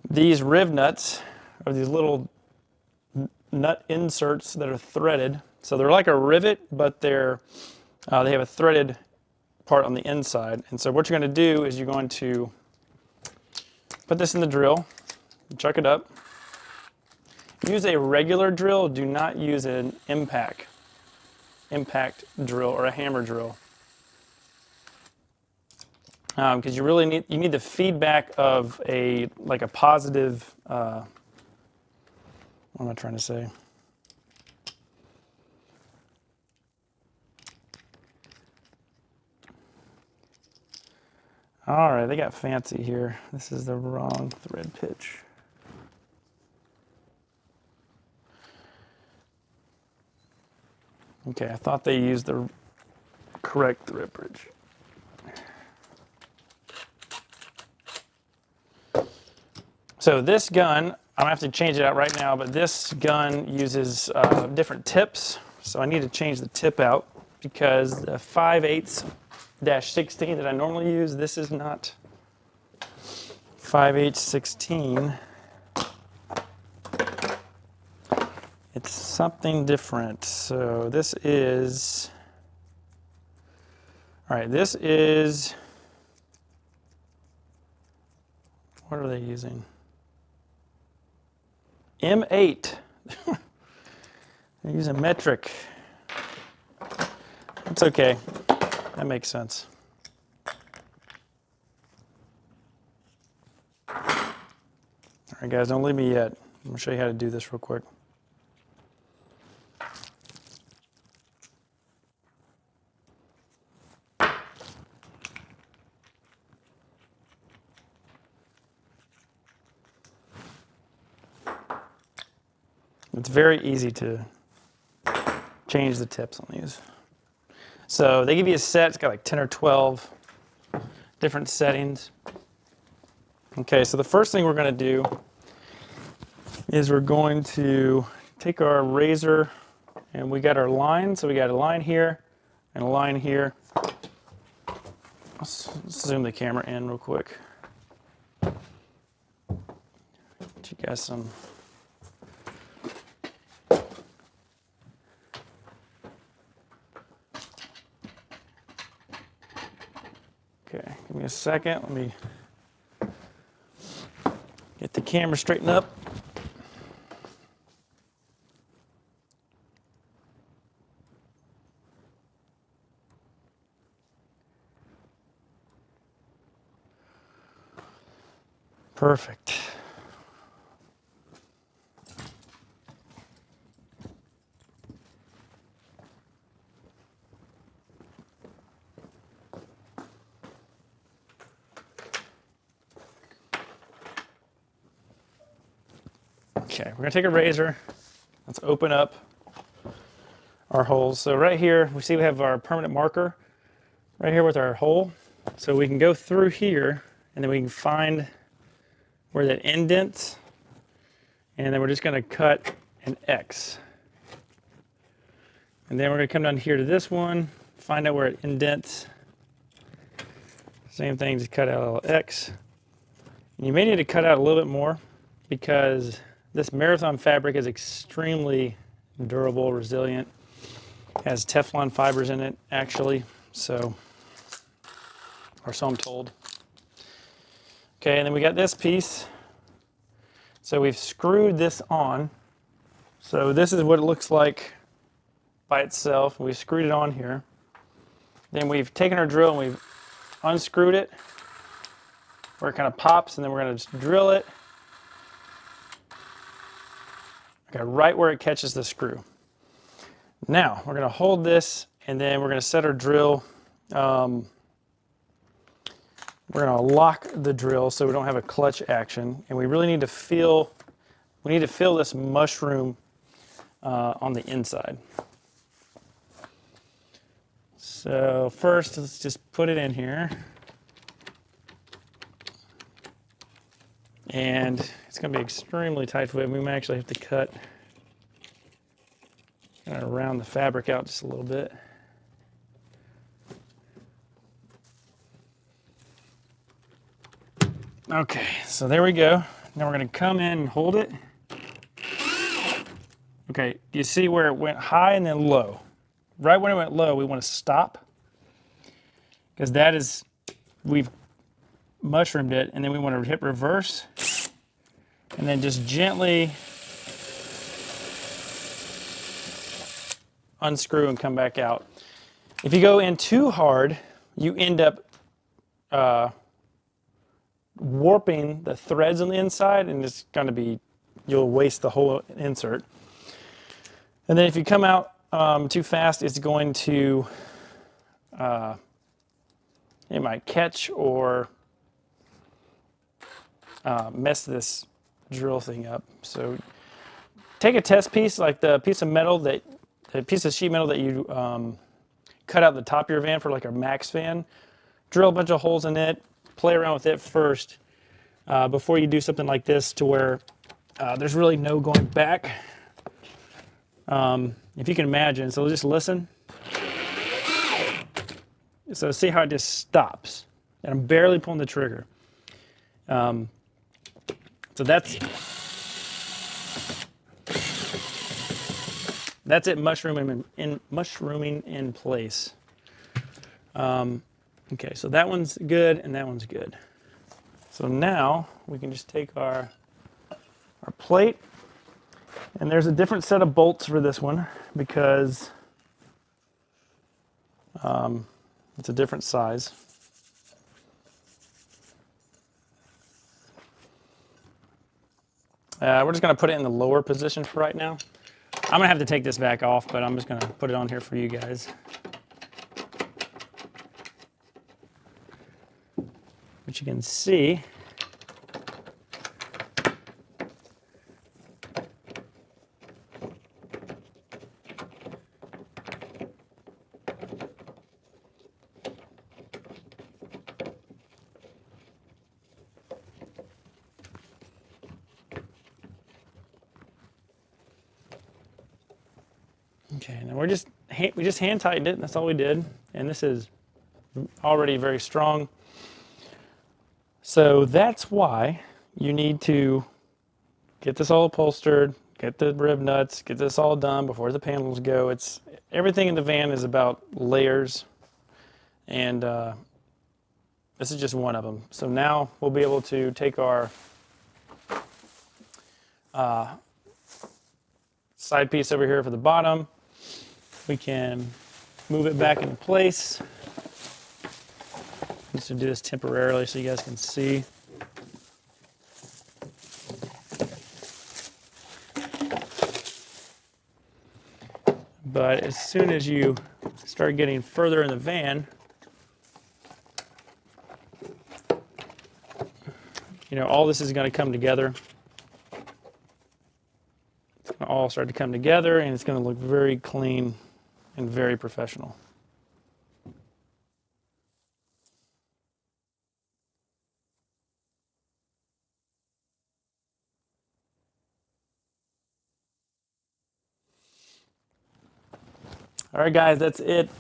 These Rivnuts are these little nut inserts that are threaded. So they're like a rivet, but they have a threaded part on the inside. And so what you're going to do is you're going to put this in the drill, chuck it up. Use a regular drill. Do not use an impact drill or a hammer drill, because you really need the feedback of a positive. What am I trying to say? All right, they got fancy here. This is the wrong thread pitch. Okay, I thought they used the correct thread bridge. So this gun, I'm gonna have to change it out right now, but this gun uses different tips. So I need to change the tip out because the 5/8-16 that I normally use, this is not 5/8-16. It's something different. So this is, all right, this is, what are they using? M8. They're using metric. That's okay. That makes sense. All right, guys, don't leave me yet. I'm gonna show you how to do this real quick. It's very easy to change the tips on these. So they give you a set, it's got like 10 or 12 different settings. Okay, so the first thing we're going to do is we're going to take our razor, and we got our line. So we got a line here and a line here. Let's zoom the camera in real quick. Get you guys some. Okay, give me a second. Let me get the camera straightened up. Perfect. Okay, we're gonna take a razor. Let's open up our holes. So right here, we see we have our permanent marker right here with our hole. So we can go through here, and then we can find where that indents, and then we're just gonna cut an X. And then we're gonna come down here to this one, find out where it indents. Same thing, just cut out a little X. And you may need to cut out a little bit more because this Marathon fabric is extremely durable, resilient. Has Teflon fibers in it, actually, so, or so I'm told. Okay, and then we got this piece. So we've screwed this on. So this is what it looks like by itself. We screwed it on here. Then we've taken our drill and we've unscrewed it where it kind of pops, and then we're going to just drill it. Okay, right where it catches the screw. Now we're going to hold this, and then we're going to set our drill. We're going to lock the drill so we don't have a clutch action, and we really need to feel. We need to feel this mushroom on the inside. So first, let's just put it in here, and it's going to be extremely tight fit. We might actually have to cut kind of round the fabric out just a little bit. Okay, so there we go. Now we're going to come in and hold it. Okay, do you see where it went high and then low? Right when it went low, we want to stop, because that is, we've mushroomed it, and then we want to hit reverse, and then just gently unscrew and come back out. If you go in too hard, you end up warping the threads on the inside, and it's going to be, you'll waste the whole insert. And then if you come out too fast, it's going to, it might catch or mess this drill thing up. So take a test piece, like the piece of metal that, the piece of sheet metal that you cut out the top of your van for like a Max fan, drill a bunch of holes in it, play around with it first before you do something like this to where there's really no going back. If you can imagine, so just listen. So see how it just stops, and I'm barely pulling the trigger. So that's it, mushrooming in place. Okay, so that one's good and that one's good. So now we can just take our plate, and there's a different set of bolts for this one because it's a different size. We're just going to put it in the lower position for right now. I'm going to have to take this back off, but I'm just going to put it on here for you guys. But you can see Okay, now we just hand tightened it, and that's all we did. And this is already very strong. So that's why you need to get this all upholstered, get the rib nuts, get this all done before the panels go. It's everything in the van is about layers, and this is just one of them. So now we'll be able to take our side piece over here for the bottom. We can move it back into place. I'm just going to do this temporarily so you guys can see. But as soon as you start getting further in the van, all this is going to come together. It's going to all start to come together, and it's going to look very clean and very professional. All right, guys, that's it.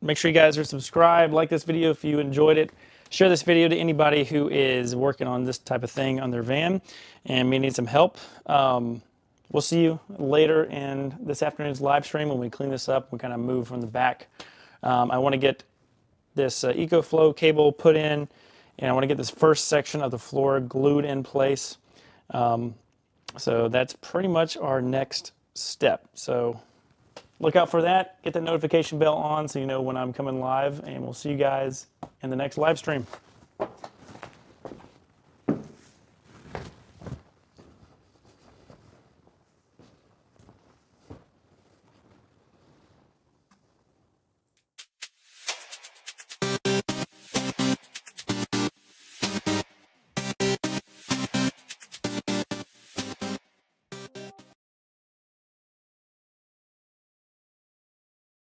Make sure you guys are subscribed, like this video if you enjoyed it. Share this video to anybody who is working on this type of thing on their van and may need some help. We'll see you later in this afternoon's live stream when we clean this up. We kind of move from the back. I want to get this EcoFlow cable put in, and I want to get this first section of the floor glued in place. So that's pretty much our next step. So look out for that. Get the notification bell on so you know when I'm coming live, and we'll see you guys in the next live stream.